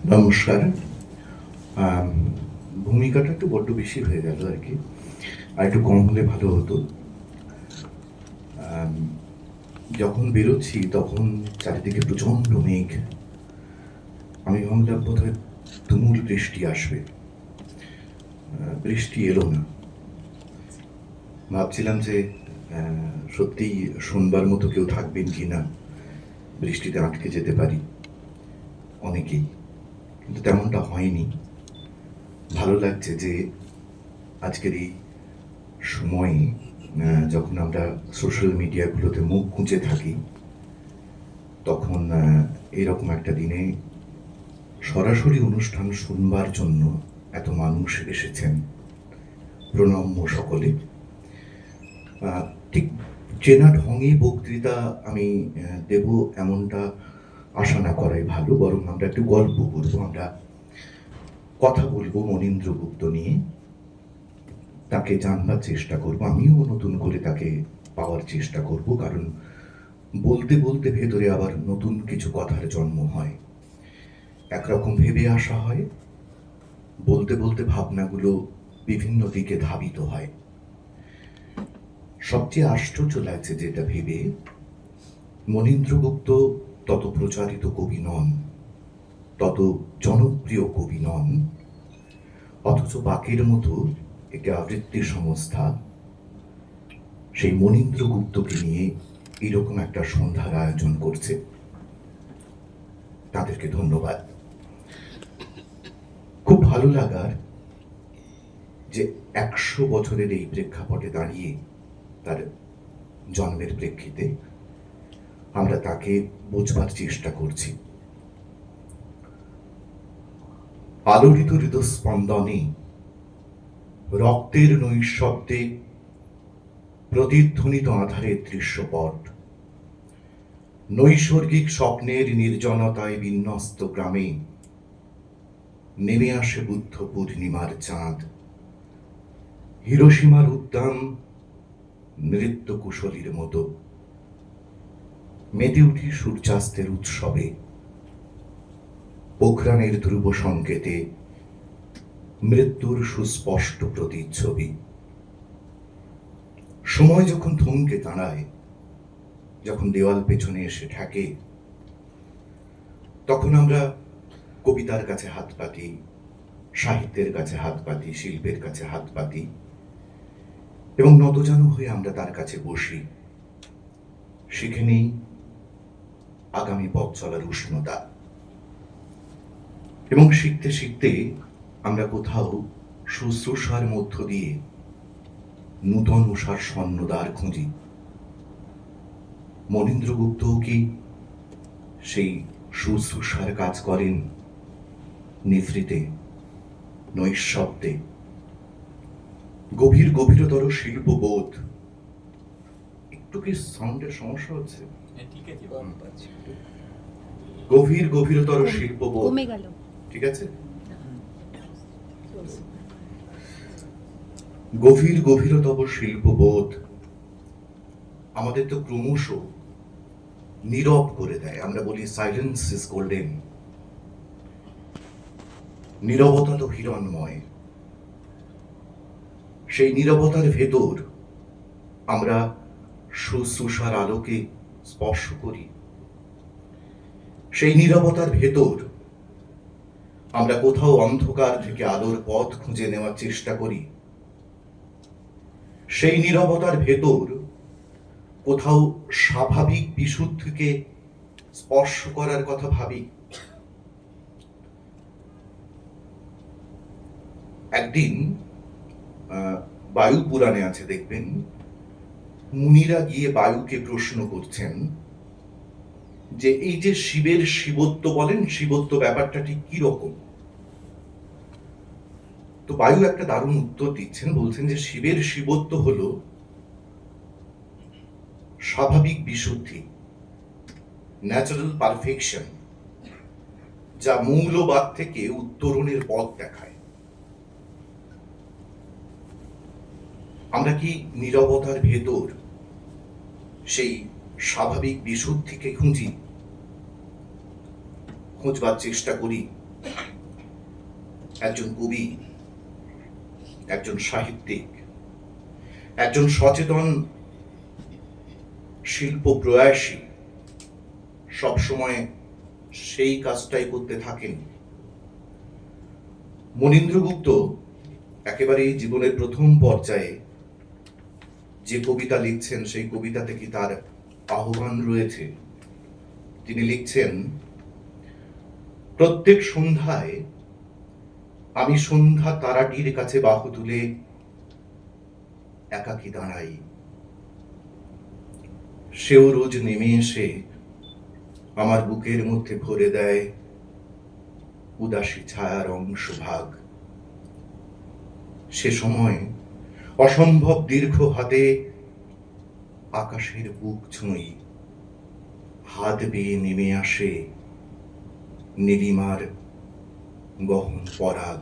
নমস্কার। ভূমিকাটা একটু বড্ড বেশি হয়ে গেল আর কি, আর একটু কম হলে ভালো হতো। যখন বেরোচ্ছি তখন চারিদিকে প্রচন্ড মেঘ। আমি ভাবলাম বোধহয় তুমুল বৃষ্টি আসবে। বৃষ্টি এলো না। ভাবছিলাম যে সত্যিই শোনবার মতো কেউ থাকবেন কি না, বৃষ্টিতে আটকে যেতে পারি অনেকেই, কিন্তু তেমনটা হয়নি। ভালো লাগছে যে আজকের এই সময়ে যখন আমরা সোশ্যাল মিডিয়াগুলোতে মুখ গুঁজে থাকি, তখন এরকম একটা দিনে সরাসরি অনুষ্ঠান শুনবার জন্য এত মানুষ এসেছেন। প্রণম্য সকলে। ঠিক চেনা ঢঙে বক্তৃতা আমি দেব এমনটা আশা না করাই ভালো, বরং আমরা একটু গল্প করবো, আমরা কথা বলবো মনীন্দ্র গুপ্ত নিয়ে, তাকে জানবার চেষ্টা করব। আমিও নতুন করে তাকে পাওয়ার চেষ্টা করব, কারণ বলতে বলতে ভেতরে আবার নতুন কিছু কথার জন্ম হয়। একরকম ভেবে আসা হয়, বলতে বলতে ভাবনাগুলো বিভিন্ন দিকে ধাবিত হয়। সবচেয়ে আশ্চর্য লাগছে যেটা ভেবে, মনীন্দ্র গুপ্ত তত প্রচারিত কবি নন, তত জনপ্রিয় কবি নন, অথচ বাকের মতো একটি আবৃত্তি সংস্থা সেই মনীন্দ্র গুপ্তকে নিয়ে এরকম একটা সন্ধ্যার আয়োজন করছে। তাদেরকে ধন্যবাদ। খুব ভালো লাগার যে 100 বছরের এই প্রেক্ষাপটে দাঁড়িয়ে, তার জন্মের প্রেক্ষিতে আমরা তাকে বোঝবার চেষ্টা করছি। আলোড়িত হৃদস্পন্দনে, রক্তের নৈঃশব্দে, প্রতিধ্বনিত আধারের দৃশ্যপট, নৈসর্গিক স্বপ্নের নির্জনতায় বিন্যস্ত গ্রামে নেমে আসে বুদ্ধ পূর্ণিমার চাঁদ। হিরোশিমার উদ্যান নৃত্য কুশলীর মতো মেতে উঠি সূর্যাস্তের উৎসবে। পোখরানের ধ্রুব সংকেতে মৃত্যুর সুস্পষ্ট প্রতিচ্ছবি। সময় যখন থমকে দাঁড়ায়, যখন দেওয়াল পেছনে এসে ঠেকে, তখন আমরা কবিতার কাছে হাত পাতি, সাহিত্যের কাছে হাত পাতি, শিল্পের কাছে হাত পাতি, এবং নতজানু হয়ে আমরা তার কাছে বসি। শিখে নেই আগামী পথ চলার উষ্ণতা, এবং শিখতে শিখতে আমরা কোথাও শুশ্রূষার মধ্য দিয়ে নূতন উষার স্বর্ণদ্বার খুঁজি। মনীন্দ্র গুপ্তও কি সেই শুশ্রূষার কাজ করেন? নিভৃতে, নৈঃশব্দে, গভীরতর শিল্পবোধ। একটু কি সাউন্ডের সমস্যা হচ্ছে? গভীরতর শিল্পবোধ। ঠিক আছে। গভীরতর শিল্পবোধ আমাদের তো ক্রমশ নীরব করে দেয়। আমরা বলি সাইলেন্স ইজ গোল্ডেন। নীরবতা তো হিরণ্ময়। সেই নীরবতার ভেতর আমরা শুশ্রূষার আলোকে স্পর্শ করি। সেই নীরবতার ভেতর আমরা কোথাও অন্ধকার থেকে আলোর পথ খুঁজে নেওয়ার চেষ্টা করি। সেই নীরবতার ভেতর কোথাও স্বাভাবিক বিশুদ্ধিকে স্পর্শ করার কথা ভাবি। একদিন বায়ু পুরাণে আছে, দেখবেন, মুনিরা গিয়ে বায়ুকে প্রশ্ন করছেন যে এই যে শিবের শিবত্ব বলেন, শিবত্ব ব্যাপারটা ঠিক কি রকম? তো বায়ু একটা দারুণ উত্তর দিচ্ছেন, বলছেন যে শিবের শিবত্ব হলো স্বাভাবিক বিশুদ্ধি, ন্যাচারাল পারফেকশন, যা মৌলবাদ থেকে উত্তরণের পথ দেখায়। আমরা কি নীরবতার ভেতর সেই স্বাভাবিক বিশুদ্ধিকে খুঁজবার চেষ্টা করি? একজন কবি, একজন সাহিত্যিক, একজন সচেতন শিল্প প্রয়াসী সবসময় সেই কাজটাই করতে থাকেন। মনীন্দ্রগুপ্ত একেবারেই জীবনের প্রথম পর্যায়ে যে কবিতা লিখছেন সেই কবিতাতে কি তার আহ্বান রয়েছে। তিনি লিখছেন, প্রত্যেক সন্ধ্যায় আমি সন্ধ্যা তারাটির কাছে বাহু তুলে একাকী দাঁড়াই, সেও রোজ নেমে এসে আমার বুকের মধ্যে ভরে দেয় উদাসী ছায়ার অংশভাগ। সে সময় অসম্ভব দীর্ঘ হাতে আকাশের বুক ছুঁই, হাত বেয়ে নেমে আসে নীলিমার গহন পরাগ।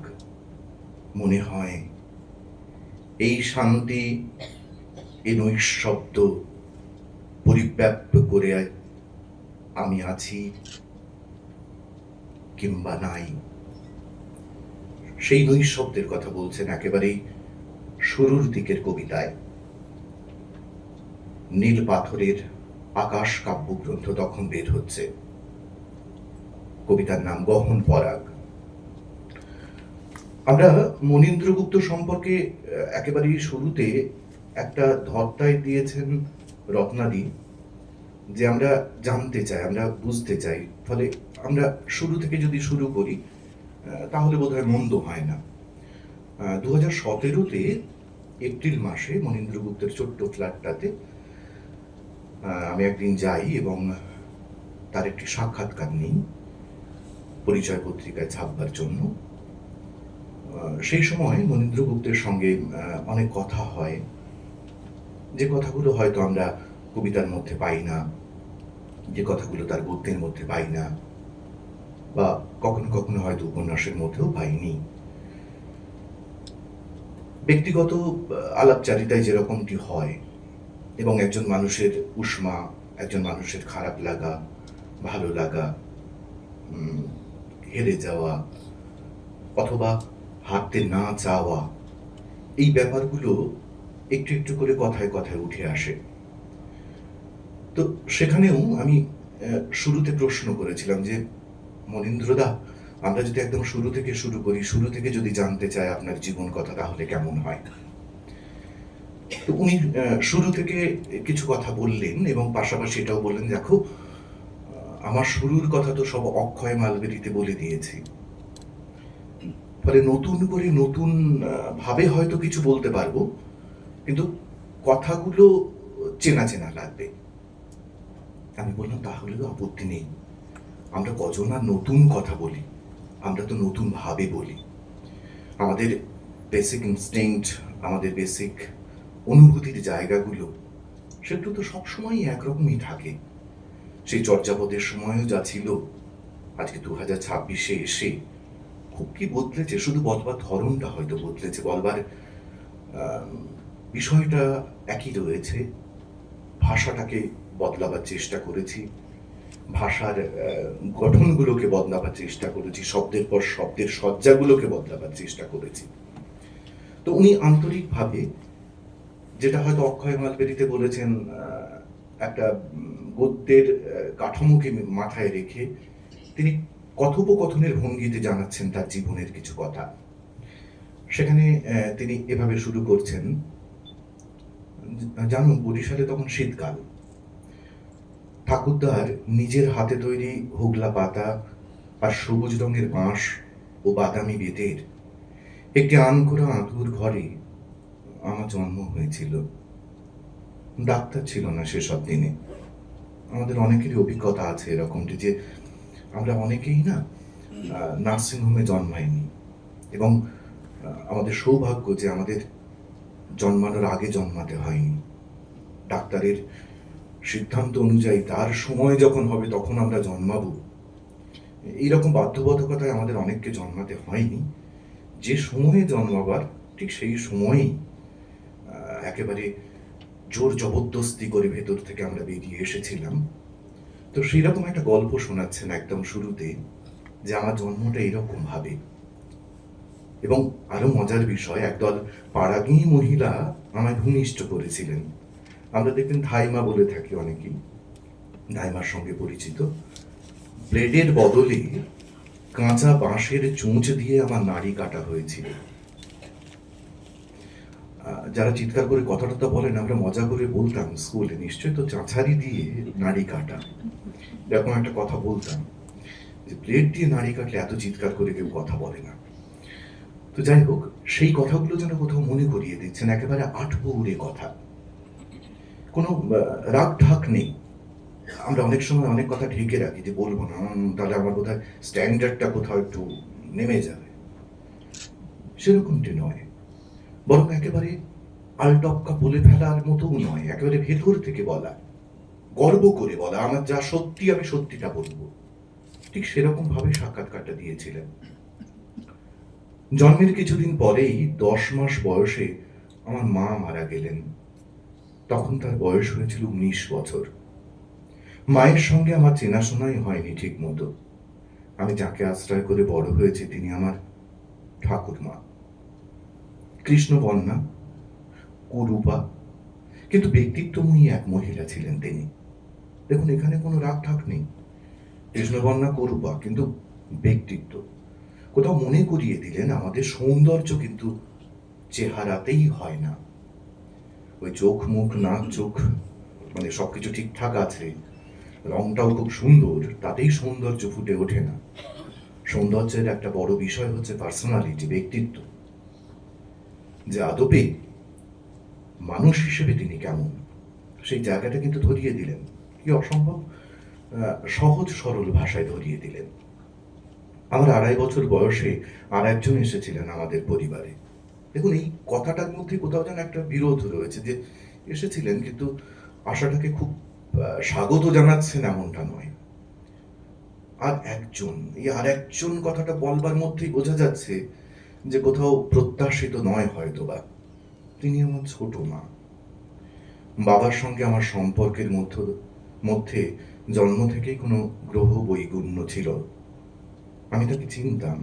মনে হয় এই শান্তি, এই নৈঃশব্দ পরিব্যাপ্ত করে আমি আছি কিংবা নাই। সেই নৈঃশব্দের কথা বলছেন একেবারেই শুরুর দিকের কবিতায়। নীল পাথরের আকাশ কাব্যগ্রন্থ তখন বের হচ্ছে, কবিতার নাম গহন পরাগ। আমরা মনীন্দ্রগুপ্ত সম্পর্কে একেবারেই শুরুতে একটা ধর্তায় দিয়েছেন রত্নাদি, যে আমরা জানতে চাই, আমরা বুঝতে চাই। ফলে আমরা শুরু থেকে যদি শুরু করি তাহলে বোধহয় মন্দ হয় না। 2017-তে এপ্রিল মাসে মনীন্দ্রগুপ্তের ছোট্ট ফ্ল্যাটটাতে আমি একদিন যাই এবং তার একটি সাক্ষাৎকার নিই পরিচয় পত্রিকায় ছাপবার জন্য। সেই সময় মনীন্দ্রগুপ্তের সঙ্গে অনেক কথা হয়, যে কথাগুলো হয়তো আমরা কবিতার মধ্যে পাই না, যে কথাগুলো তার গদ্যের মধ্যে পাই না, বা কখনো কখনো হয়তো উপন্যাসের মধ্যেও পাইনি। ব্যক্তিগত আলাপচারিতায় যেরকমটি হয়, এবং একজন মানুষের উষ্মা, একজন মানুষের খারাপ লাগা, ভালো লাগা, হেরে যাওয়া অথবা হারতে না চাওয়া, এই ব্যাপারগুলো একটু একটু করে কথায় কথায় উঠে আসে। তো সেখানেও আমি শুরুতে প্রশ্ন করেছিলাম যে, মনীন্দ্রদা, আমরা যদি একদম শুরু থেকে শুরু করি, শুরু থেকে যদি জানতে চাই আপনার জীবন কথা, তাহলে কেমন হয়? তো উনি শুরু থেকে কিছু কথা বললেন এবং পাশাপাশি এটাও বললেন, দেখো, আমার শুরুর কথা তো সব অক্ষয় মালবেরিতে বলে দিয়েছি, ফলে নতুন করে নতুন ভাবে হয়তো কিছু বলতে পারবো, কিন্তু কথাগুলো চেনা চেনা লাগবে। আমি বললাম, তাহলেও আপত্তি নেই, আমরা কজন আর নতুন কথা বলি, আমরা তো নতুন ভাবে বলি। আমাদের বেসিক ইনস্টিংক্ট, আমাদের বেসিক অনুভূতির জায়গাগুলো, সেগুলো তো সবসময়ই একরকমই থাকে। সেই চর্যাপদের সময়ও যা ছিল, আজকে 2026-এ এসে খুব কি বদলেছে? শুধু বলবার ধরনটা হয়তো বদলেছে, বলবার বিষয়টা একই রয়েছে। ভাষাটাকে বদলাবার চেষ্টা করেছি, ভাষার গঠনগুলোকে বদলাবার চেষ্টা করেছি, শব্দের পর শব্দের সজ্জাগুলোকে বদলাবার চেষ্টা করেছি। তো উনি আন্তরিকভাবে, যেটা হয়তো অক্ষয় মালবেরিতে বলেছেন, একটা গদ্যের কাঠামোকে মাথায় রেখে তিনি কথোপকথনের ভঙ্গিতে জানাচ্ছেন তার জীবনের কিছু কথা। সেখানে তিনি এভাবে শুরু করছেন, জানো, বরিশালে তখন শীতকাল। ঠাকুরদার নিজের হাতে তৈরি হুগলা পাতা আর সবুজ রঙের বাঁশ ও বাদামি বেতের একটি আনকোরা আঁতুর ঘরে আমার জন্ম হয়েছিল। ডাক্তার ছিল না সেসব দিনে। আমাদের অনেকেরই অভিজ্ঞতা আছে এরকমটি, যে আমরা অনেকেই না নার্সিংহোমে জন্মাইনি, এবং আমাদের সৌভাগ্য যে আমাদের জন্মানোর আগে জন্মাতে হয়নি। ডাক্তারের সিদ্ধান্ত অনুযায়ী তার সময় যখন হবে তখন আমরা জন্মাবো, এইরকম বাধ্যবাধকতায় আমাদের অনেককে জন্মাতে হয়নি। যে সময়ে জন্মাবার ঠিক সেই সময়েই একেবারে জোর জবরদস্তি করে ভেতর থেকে আমরা বেরিয়ে এসেছিলাম। তো সেই রকম একটা গল্প শোনাচ্ছেন একদম শুরুতে, যে আমার জন্মটা এরকম ভাবে। এবং আরো মজার বিষয়, একদল পাড়াগী মহিলা আমায় ভূমিষ্ঠ করেছিলেন। আমরা দেখবেন ধাইমা বলে থাকি অনেকেই, ধাইমার সঙ্গে পরিচিত। ব্লেডের বদলে কাঁচা বাঁশের চোঁচ দিয়ে আমার নাড়ি কাটা হয়েছিল। যারা চিৎকার করে কথা টথা বলেন, আমরা মজা করে বলতাম স্কুলে, নিশ্চয়ই তো চাঁচারি দিয়ে নাড়ি কাটা, এরকম একটা কথা বলতাম, যে ব্লেড দিয়ে নাড়ি কাটলে এত চিৎকার করে কেউ কথা বলে না। তো যাই হোক, সেই কথাগুলো যেন কোথাও মনে করিয়ে দিচ্ছেন, একেবারে আটপৌরে কথা, কোনো রাগ ঢাক নেই। আমরা অনেক সময় অনেক কথা ঢেকে রাখি, যে বলবো না, তাহলে আমার বোধহয় স্ট্যান্ডার্ডটা কোথাও একটু নেমে যাবে। সেরকমটি নয়, বরং একেবারে আলটপকা বলে ফেলার মতোও নয়, একেবারে ভেতর থেকে বলা, গর্ব করে বলা, আমার যা সত্যি আমি সত্যিটা বলবো। ঠিক সেরকম ভাবে সাক্ষাৎকারটা দিয়েছিলেন। জন্মের কিছুদিন পরেই 10 মাস বয়সে আমার মা মারা গেলেন। তখন তার বয়স হয়েছিল 19 বছর। মায়ের সঙ্গে আমার চেনাশোনাই হয়নি ঠিক মতো। আমি যাকে আশ্রয় করে বড় হয়েছে তিনি আমার ঠাকুরমা, কৃষ্ণবর্ণা, কুরূপা, কিন্তু ব্যক্তিত্বময়ী এক মহিলা ছিলেন তিনি। দেখুন, এখানে কোনো রাগ ঠাক নেই, কৃষ্ণবর্ণা কুরূপা, কিন্তু ব্যক্তিত্ব। কোথাও মনে করিয়ে দিলেন আমাদের সৌন্দর্য কিন্তু চেহারাতেই হয় না। ওই চোখ মুখ নাক চোখ মানে সবকিছু ঠিকঠাক আছে, রংটাও খুব সুন্দর, তাতেই সৌন্দর্য ফুটে ওঠে না। সৌন্দর্যের একটা বড় বিষয় হচ্ছে পার্সোনালিটি, ব্যক্তিত্ব, যে আদপে মানুষ হিসেবে তিনি কেমন, সেই জায়গাটা কিন্তু ধরিয়ে দিলেন। কি অসম্ভব সহজ সরল ভাষায় ধরিয়ে দিলেন। আমার 2.5 বছর বয়সে আর একজন এসেছিলেন আমাদের পরিবারে। দেখুন, এই কথাটার মধ্যে কোথাও যেন একটা বিরোধ রয়েছে, যে এসেছিলেন কিন্তু আশাটাকে খুব স্বাগত জানাচ্ছেন এমনটা নয়। আর একজন কথাটা বলবার মধ্যেই বোঝা যাচ্ছে যে কোথাও প্রত্যাশিত নয় হয়তোবা। তিনি আমার ছোট মা। বাবার সঙ্গে আমার সম্পর্কের মধ্যে জন্ম থেকেই কোনো গ্রহ বৈগুণ্য ছিল। আমি তাকে চিনতাম।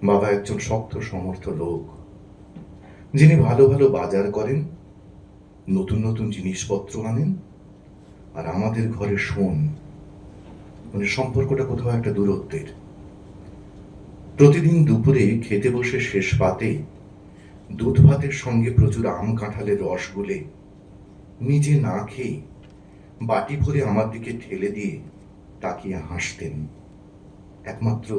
বাবা একজন শক্ত সমর্থ লোক, যিনি ভালো ভালো বাজার করেন, নতুন নতুন জিনিসপত্র আনেন, আর আমাদের ঘরে শোন, মানে সম্পর্কটা কোথাও একটা দূরত্বের। প্রতিদিন দুপুরে খেতে বসে শেষ পাতে দুধ ভাতের সঙ্গে প্রচুর আম কাঁঠালের রস গুলে নিজে না খেয়ে বাটি ভরে আমার দিকে ঠেলে দিয়ে তাকিয়ে হাসতেন। একমাত্র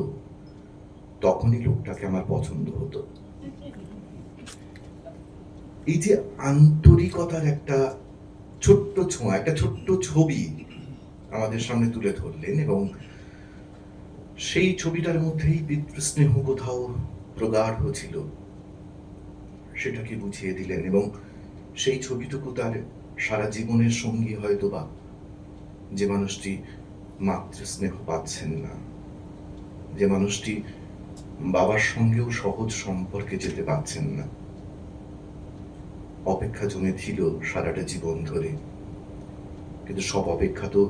তখনই লোকটাকে আমার পছন্দ হতো। এই যে আন্তরিকতার একটা ছোট্ট ছোঁয়া, একটা ছোট্ট ছবি আমাদের সামনে তুলে ধরলেন, এবং সেই ছবিটার মধ্যেই পিতৃস্নেহ কোথাও প্রগাঢ় ছিল, সেটাকে বুঝিয়ে দিলেন। এবং সেই ছবিটুকু তার সারা জীবনের সঙ্গী হয়তোবা, যে মানুষটি মাতৃস্নেহ পাচ্ছেন না, যে মানুষটি বাবার সঙ্গেও সহজ সম্পর্কে যেতে পারছেন না। অপেক্ষা জমে ছিল সারাটা জীবন ধরে, কিন্তু সব অপেক্ষা তো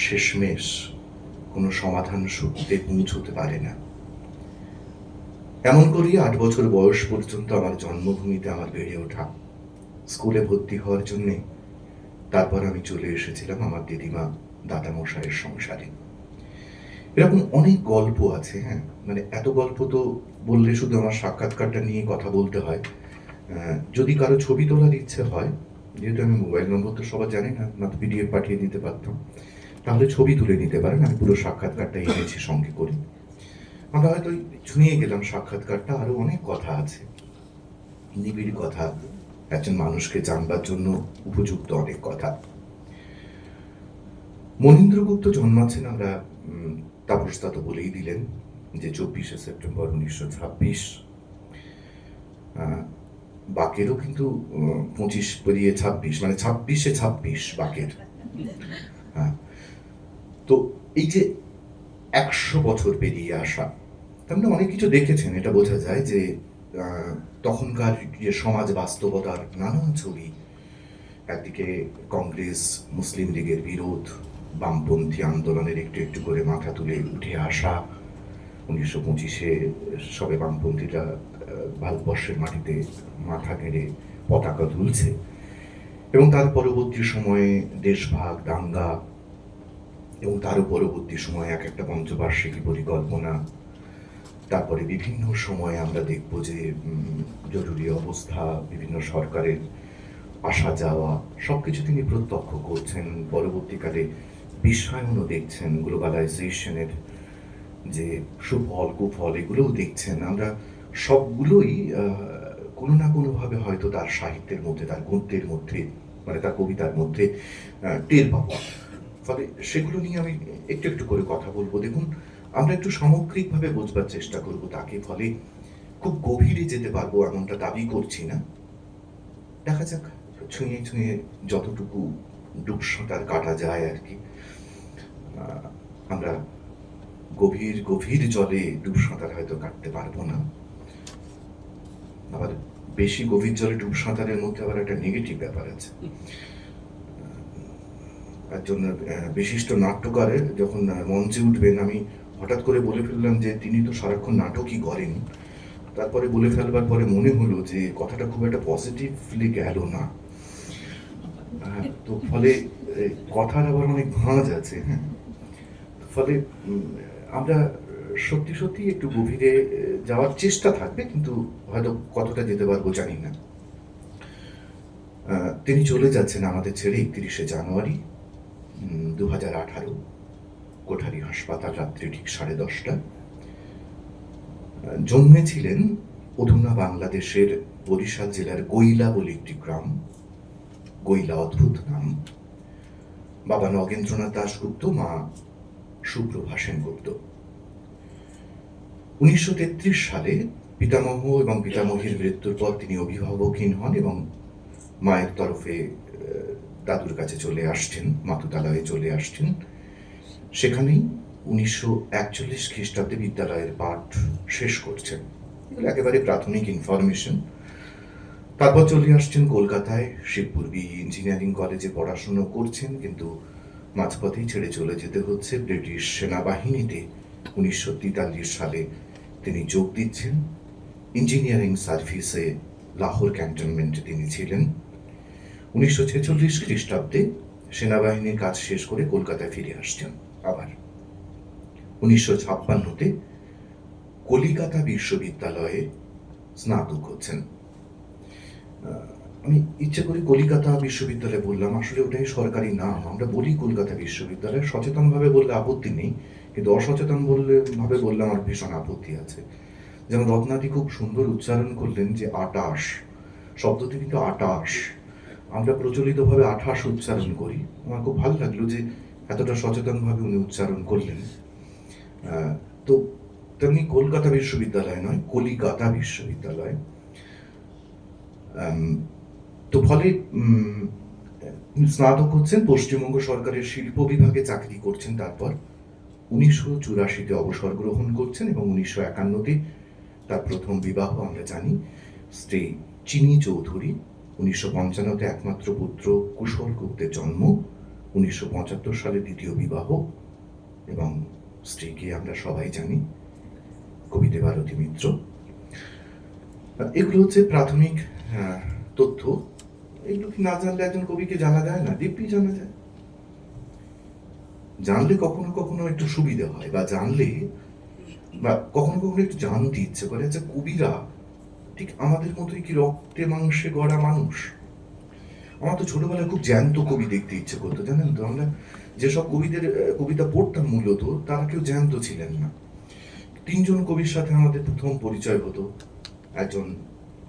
শেষমেশ কোনো সমাধান সূত্রে পৌঁছতে পারে না। এমন করেই 8 বছর বয়স পর্যন্ত আমার জন্মভূমিতে আমার বেড়ে ওঠা। স্কুলে ভর্তি হওয়ার জন্যে তারপর আমি চলে এসেছিলাম আমার দিদিমা দাদামশাইয়ের সংসারে। এরকম অনেক গল্প আছে, হ্যাঁ, মানে এত গল্প তো বললে শুধু আমার সাক্ষাৎকারটা নিয়ে কথা বলতে হয়। যদি কারো ছবি তোলার ইচ্ছে হয়, যেহেতু আমি মোবাইল নম্বর তো সবার জানি না, না তো পিডিএফ পাঠিয়ে দিতে পারতাম, তাহলে ছবি তুলে নিতে পারেন। আমি পুরো সাক্ষাৎকারটা এনেছি সঙ্গে করে। আমরা হয়তো ছুঁয়ে গেলাম সাক্ষাৎকারটা, আরো অনেক কথা আছে, নিবিড় কথা, একজন মানুষকে জানবার জন্য উপযুক্ত অনেক কথা। মনীন্দ্রগুপ্ত জন্মাচ্ছেন, আমরা তাপসদা তো বলেই দিলেন যে 24শে সেপ্টেম্বর 1926। বাকেরও কিন্তু 25 পেরিয়ে 26, মানে 26-এ 26 বাকের। তো এই যে 100 বছর পেরিয়ে আসা, তার মানে অনেক কিছু দেখেছেন, এটা বোঝা যায় যে তখনকার যে সমাজ বাস্তবতার নানান ছবি, একদিকে কংগ্রেস মুসলিম লীগের বিরোধ, বামপন্থী আন্দোলনের একটু একটু করে মাথা তুলে উঠে আসা, 1925-এ সবে বামপন্থীরা ভারতবর্ষের মাটিতে মাথা নেড়ে পতাকা তুলছে, এবং তার পরবর্তী সময়ে দেশভাগ, দাঙ্গা, এবং তারও পরবর্তী সময়ে এক একটা পঞ্চবার্ষিকী পরিকল্পনা, তারপরে বিভিন্ন সময়ে আমরা দেখব যে জরুরি অবস্থা, বিভিন্ন সরকারের আসা যাওয়া, সবকিছু তিনি প্রত্যক্ষ করছেন। পরবর্তীকালে বিশ্বায়নও দেখছেন, গ্লোবালাইজেশনের যে সুফল কুফল এগুলোও দেখছেন। আমরা সবগুলোই কোনো না কোনোভাবে হয়তো তার সাহিত্যের মধ্যে, তার গদ্যের মধ্যে, মানে তার কবিতার মধ্যে টের পাবো। ফলে সেগুলো নিয়ে আমি একটু একটু করে কথা বলবো। দেখুন, আমরা একটু সামগ্রিকভাবে বোঝবার চেষ্টা করবো তাকে, ফলে খুব গভীরে যেতে পারবো এমনটা দাবি করছি না। দেখা যাক, ছুঁয়ে ছুঁয়ে যতটুকু ডুবসাঁতার কাটা যায় আর কি। আমরা গভীর গভীর জলে ডুবসাঁতার হয়তো কাটতে পারবো না। আবার বেশি গভীর জলে ডুবসাঁতারের মধ্যে আবার একটা নেগেটিভ ব্যাপার আছে। একজন বিশিষ্ট নাট্যকারের যখন মঞ্চে উঠবেন, আমি হঠাৎ করে বলে ফেললাম যে তিনি তো সারাক্ষণ নাটকই করেন। তারপরে বলে ফেলবার পরে মনে হলো যে কথাটা খুব একটা পজিটিভলি গেল না। তো ফলে কথার আবার অনেক ভাঁজ আছে। হ্যাঁ, ফলে আমরা সত্যি সত্যি একটু গভীরে যাওয়ার চেষ্টা থাকবে, কিন্তু হয়তো কতটা যেতে পারবো জানি না। তিনি চলে যাচ্ছেন আমাদের ছেড়ে 31শে জানুয়ারি 2018, কোঠারি হাসপাতাল, রাত্রি ঠিক 10:30। জন্মেছিলেন অধুনা বাংলাদেশের বরিশাল জেলার গৈলা বলে একটি গ্রাম। গৈলা অদ্ভুত নাম। বাবা নগেন্দ্রনাথ দাশগুপ্ত, মা সুপ্রভা সেনগুপ্ত। 1933 সালে পিতামহ এবং পিতামহীর মৃত্যুর পর তিনি অভিভাবকহীন হন এবং মায়ের তরফে দাদুর কাছে চলে আসছেন, মাতুতালয়ে চলে আসছেন। সেখানেই 1941 খ্রিস্টাব্দে বিদ্যালয়ের পাঠ শেষ করছেন। এগুলো একেবারে প্রাথমিক ইনফরমেশন। তারপর চলে আসছেন কলকাতায়, শিবপুরবি ইঞ্জিনিয়ারিং কলেজে পড়াশুনো করছেন, কিন্তু মাঝপথেই ছেড়ে চলে যেতে হচ্ছে ব্রিটিশ সেনাবাহিনীতে। 1943 সালে তিনি যোগ দিচ্ছেন ইঞ্জিনিয়ারিং সার্ভিসে, লাহোর ক্যান্টনমেন্টে তিনি ছিলেন। 1946 খ্রিস্টাব্দে সেনাবাহিনীর কাজ শেষ করে কলকাতায় ফিরে আসছেন। আবার 1956-তে কলিকাতা বিশ্ববিদ্যালয়ে স্নাতক হচ্ছেন। আমি ইচ্ছে করে কলিকাতা বিশ্ববিদ্যালয় বললাম, আসলে ওটাই সরকারি নাম। আমরা বলি কলকাতা বিশ্ববিদ্যালয়, সচেতনভাবে বললে আপত্তি নেই, কিন্তু অসচেতন ভাবে বললে আমার ভীষণ আপত্তি আছে। যেমন রত্নাদি খুব সুন্দর উচ্চারণ করলেন যে 28 শব্দটি কিন্তু 28, আমরা প্রচলিতভাবে 28 উচ্চারণ করি। আমার খুব ভালো লাগলো যে এতটা সচেতনভাবে উনি উচ্চারণ করলেন। তো তেমনি কলকাতা বিশ্ববিদ্যালয় নয়, কলিকাতা বিশ্ববিদ্যালয়। তো ফলে স্নাতক হচ্ছেন, পশ্চিমবঙ্গ সরকারের শিল্প বিভাগে চাকরি করছেন। তারপর 1984-তে অবসর গ্রহণ করছেন এবং 1951-তে তার প্রথম বিবাহ আমরা জানি, স্ত্রী চিনি চৌধুরী। 1955-তে একমাত্র পুত্র কুশল গুপ্তের জন্ম। 1975 সালে দ্বিতীয় বিবাহ, এবং স্ত্রীকে আমরা সবাই জানি কবি দেবারতী মিত্র। এগুলো হচ্ছে প্রাথমিক তথ্য। এগুলো কি না জানলে একজন কবিকে জানা যায় না? দিব্যি জানা যায়। জানলে কখনো কখনো একটু সুবিধা হয়, বা জানলে বা কখনো কখনো একটু জানতে ইচ্ছে করে। আচ্ছা, কবিরা ঠিক আমাদের মতোই কি রক্তে মাংসে গড়া মানুষ? আমার তো ছোটবেলায় খুব জ্যান্ত কবি দেখতে ইচ্ছে করতো, জানেন তো। আমরা যেসব কবিদের কবিতা পড়তাম মূলত, তারা কেউ জ্যান্ত ছিলেন না। 3 জন কবির সাথে আমাদের প্রথম পরিচয় হতো। একজন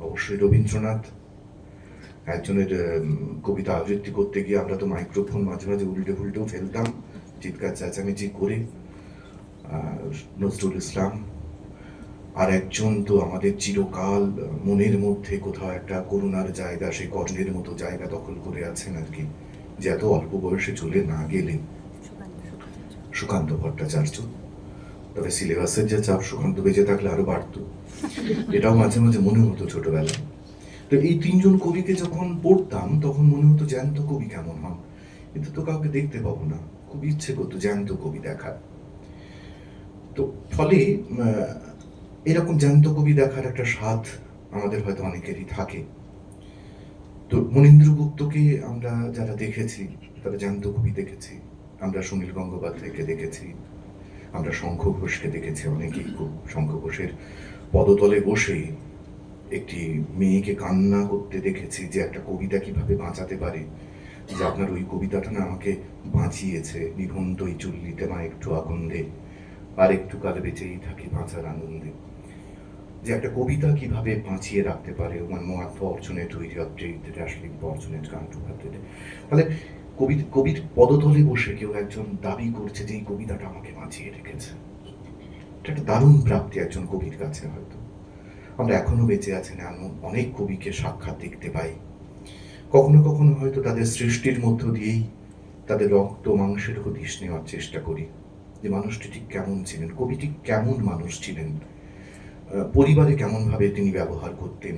অবশ্যই রবীন্দ্রনাথ। একজনের কবিতা আবৃত্তি করতে গিয়ে আমরা তো মাইক্রোফোন মাঝে মাঝে উল্টে ফুলটেও ফেলতাম, চিৎকার চেঁচামেচি করে, নজরুল ইসলাম। আর একজন তো আমাদের চিরকাল মনের মধ্যে কোথাও একটা করুণার জায়গা, সেই কর্ণের মতো জায়গা দখল করে আছেন আর কি, যে এত অল্প বয়সে চলে না গেলেন, সুকান্ত ভট্টাচার্য। তবে সিলেবাসের যে চাপ, সুকান্ত বেঁচে থাকলে আরো বাড়তো, এটাও মাঝে মাঝে মনে হতো ছোটবেলায়। তো এই 3 জন কবিকে যখন পড়তাম, তখন মনে হতো জ্যান্ত কবি কেমন হন, কিন্তু তো কাউকে দেখতে পাবো না। খুব ইচ্ছে করতো জ্যান্ত কবি দেখার। তো ফলে এরকম জ্যান্ত কবি দেখার একটা স্বাদ আমাদের হয়তো অনেকেরই থাকে। তো মনীন্দ্র গুপ্তকে আমরা যারা দেখেছি তারা জ্যান্ত কবি দেখেছি। আমরা সুনীল গঙ্গোপাধ্যায়কে দেখেছি, আমরা শঙ্খ ঘোষকে দেখেছি, অনেকেই খুব শঙ্খ ঘোষের পদতলে বসে একটি মেয়েকে কান্না করতে দেখেছি যে একটা কবিতা কিভাবে বাঁচাতে পারে, যে আপনার ওই কবিতাটা না আমাকে বাঁচিয়েছে, নিভন্ত এই চুল্লিতে মা একটু আগুন দে, আর একটু কাল বেঁচেই থাকি বাঁচার আনন্দে। যে একটা কবিতা কিভাবে বাঁচিয়ে রাখতে পারে, one more fortunate with your update that actually fortunate can't do that. ফলে কবির পদতলে বসে কেউ একজন দাবি করছে যে এই কবিতাটা আমাকে বাঁচিয়ে রেখেছে। এটা একটা দারুণ প্রাপ্তি একজন কবির কাছে। হয়তো আমরা এখনো বেঁচে আছেন এমন অনেক কবিকে সাক্ষাৎ দেখতে পাই। কখনো কখনো হয়তো তাদের সৃষ্টির মধ্য দিয়েই তাদের রক্ত মাংসের হদিশ নেওয়ার চেষ্টা করি, যে মানুষটি ঠিক কেমন ছিলেন, কবিটি কেমন মানুষ ছিলেন, পরিবারে কেমন ভাবে তিনি ব্যবহার করতেন,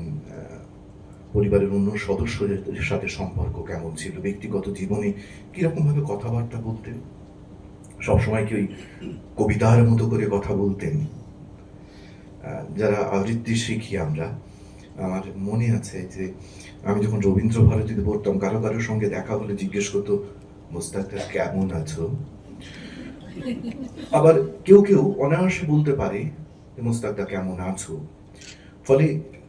পরিবারের অন্য সদস্যদের সাথে সম্পর্ক কেমন ছিল, ব্যক্তিগত জীবনে কিরকম ভাবে কথাবার্তা বলতেন, সবসময় কি ওই কবিতার মতো করে কথা বলতেন। যারা আবৃত্তি শিখি আমরা, আমার মনে আছে যে আমি যখন রবীন্দ্র ভারতীতে পড়তাম, কারো কারোর সঙ্গে দেখা হলে জিজ্ঞেস করতো, মোস্তাকদা কেমন আছো? আবার কেউ কেউ অনায়াসে বলতে পারে মোস্তাকদা কেমন আছো। ফলে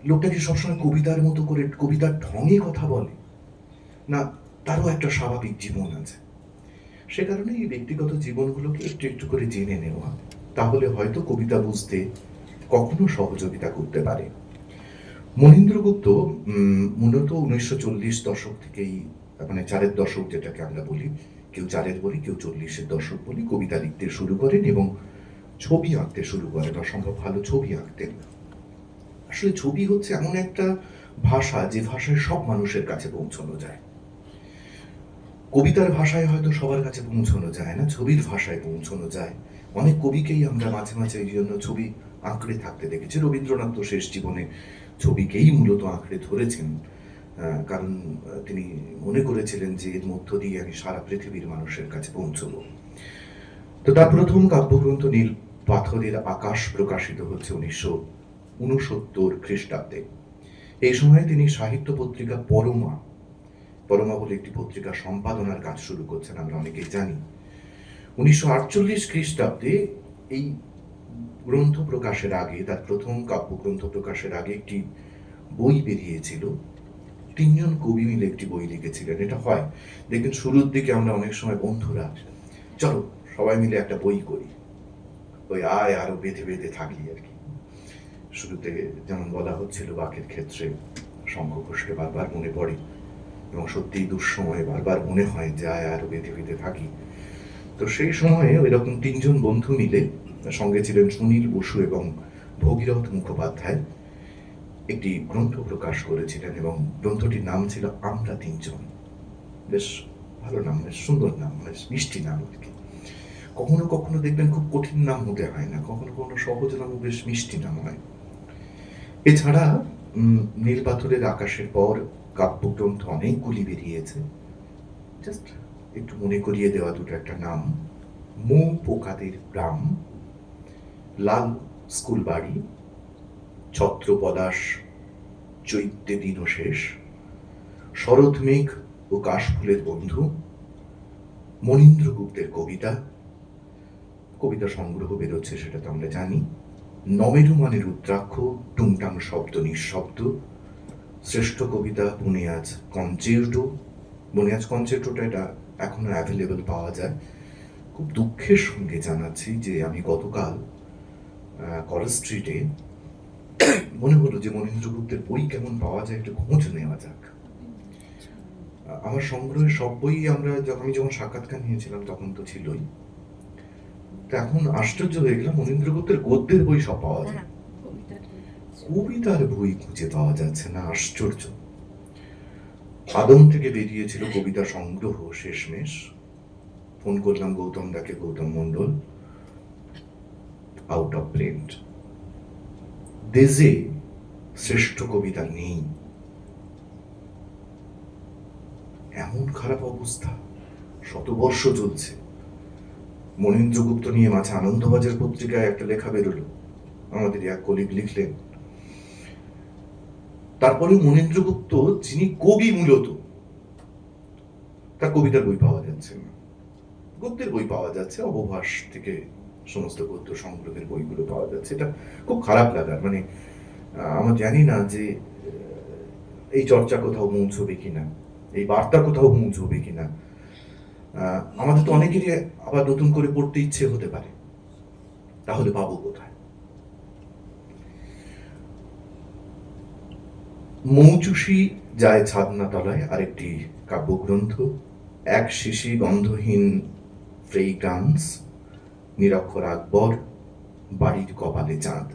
লোকটা কি সবসময় কবিতার মতো করে কবিতার ঢঙে কথা বলে, না তারও একটা স্বাভাবিক জীবন আছে? সে কারণে এই ব্যক্তিগত জীবনগুলোকে একটু একটু করে জেনে নেওয়া, তাহলে হয়তো কবিতা বুঝতে কখনো সহযোগিতা করতে পারে। মনীন্দ্র গুপ্ত মূলত 1940 দশক থেকেই, মানে 4-এর দশক যেটাকে আমরা বলি, কেউ 4-এর বলি, কেউ 40-এর দশক বলি, কবিতা লিখতে শুরু করেন এবং ছবি আঁকতে শুরু করেন। অসম্ভব ভালো ছবি আঁকতেন। আসলে ছবি হচ্ছে এমন একটা ভাষা যে ভাষায় সব মানুষের কাছে পৌঁছানো যায়। কবিতার ভাষায় হয়তো সবার কাছে পৌঁছানো যায় না, ছবির ভাষায় পৌঁছানো যায়। অনেক কবিকেই আমরা মাঝে মাঝে এই জন্য ছবি আঁকড়ে থাকতে দেখেছি। রবীন্দ্রনাথ তো শেষ জীবনে ছবিকেই মূলত আঁকড়ে ধরেছেন, কারণ তিনি মনে করেছিলেন যে এর মধ্য দিয়ে আমি সারা পৃথিবীর মানুষের কাছে পৌঁছব। তো তার প্রথম কাব্যগ্রন্থ নীল পাথরের আকাশ প্রকাশিত হচ্ছে 1969 খ্রিস্টাব্দে। এই সময়ে তিনি সাহিত্য পত্রিকা পরমা বলে একটি পত্রিকা সম্পাদনার কাজ শুরু করছেন, আমরা অনেকেই জানি। 1948 খ্রিস্টাব্দে এই গ্রন্থ প্রকাশের আগে, তার প্রথম কাব্যগ্রন্থ প্রকাশের আগে একটি বই বেরিয়েছিল। 3 জন কবি মিলে একটি বই লিখেছিলেন। এটা হয় দেখবেন শুরুর দিকে আমরা অনেক সময় বন্ধুরা চলো সবাই মিলে একটা বই করি, ওই আয় আরো বেঁধে বেঁধে থাকি আর কি। শুরুতে যেমন বলা হচ্ছিল বাকের ক্ষেত্রে, শঙ্খ ঘোষকে বারবার মনে পড়ে এবং সত্যিই দুঃসময়ে বারবার মনে হয় যে আয় আরো বেঁধে বেঁধে থাকি। তো সেই সময়ে ওই রকম 3 জন বন্ধু মিলে, সঙ্গে ছিলেন সুনীল বসু এবং ভগীরথ মুখোপাধ্যায়, একটি গ্রন্থ প্রকাশ করেছিলেন এবং গ্রন্থটির নাম ছিল আমরা 3 জন। বেশ ভালো নাম, বেশ সুন্দর নাম, বেশ মিষ্টি নাম আর কি। কখনো কখনো দেখবেন খুব কঠিন নাম হতে হয় না, কখনো কখনো সহজ নাম বেশ মিষ্টি নাম হয়। এছাড়া নীল পাথরের আকাশের পর কাব্যগ্রন্থ অনেকগুলি বেরিয়েছে। জাস্ট একটু মনে করিয়ে দেওয়া দুটো একটা নাম: মৌ পোকাদের গ্রাম, লাল স্কুল বাড়ি, ছত্র পলাশ, চৈত্রে দিন শেষ, শরৎ মেঘ ও কাশফুলের বন্ধু, মনীন্দ্র গুপ্তের কবিতা, কবিতা সংগ্রহ বেরোচ্ছে সেটা তো আমরা জানি, নমেরু মানে রুদ্রাক্ষ, টুংটাং শব্দ নিঃশব্দ, শ্রেষ্ঠ কবিতা বুনিয়াজ কনচেরটো। বুনিয়াজ কনচেরটোটা এটা এখনো অ্যাভেলেবল পাওয়া যায়। খুব দুঃখের সঙ্গে জানাচ্ছি যে আমি গতকাল কলেজ স্ট্রিটে মনে হলো যে মনীন্দ্র গুপ্তের বই কেমন পাওয়া যায় একটু খোঁজ নেওয়া যাক। আমার সংগ্রহের সব বই আমি যখন সাক্ষাৎকার নিয়েছিলাম তখন তো ছিলই। তো এখন আশ্চর্য হয়ে গেলাম, মনীন্দ্র গুপ্তের গদ্যের বই সব পাওয়া যায়, কবিতার বই খুঁজে পাওয়া যাচ্ছে না। আশ্চর্য। আদম থেকে বেরিয়েছিল কবিতা সংগ্রহ, শেষমেশ ফোন করলাম গৌতম দাকে, Gautam Mondal, out of print. দেশে শ্রেষ্ঠ কবিতা নেই, এমন খারাপ অবস্থা, শতবর্ষ চলছে। মনীন্দ্রগুপ্ত নিয়ে মাঝে আনন্দবাজার পত্রিকায় একটা লেখা বেরোলো, আমাদের এক কলিগ লিখলেন। তারপরে মনীন্দ্রগুপ্ত, যিনি কবি মূলত, তার কবিতার বই পাওয়া যাচ্ছে না। গদ্যের বই পাওয়া যাচ্ছে, অবভাস থেকে সমস্ত গদ্য সংগ্রহের বইগুলো পাওয়া যাচ্ছে। এটা খুব খারাপ লাগার, মানে আমরা জানি না যে এই চর্চা কোথাও পৌঁছবে কিনা, এই বার্তা কোথাও পৌঁছবে কিনা। আমাদের তো অনেকেরই আবার নতুন করে পড়তে ইচ্ছে হতে পারে, তাহলে পাবো কোথায়? মৌচুষি যায় ছাদনা তলায় আরেকটি কাব্যগ্রন্থ, এক শিশি গন্ধহীন ফ্রেগ্রান্স, নিরক্ষর আকবর, বাড়ির কপালে চাঁদ।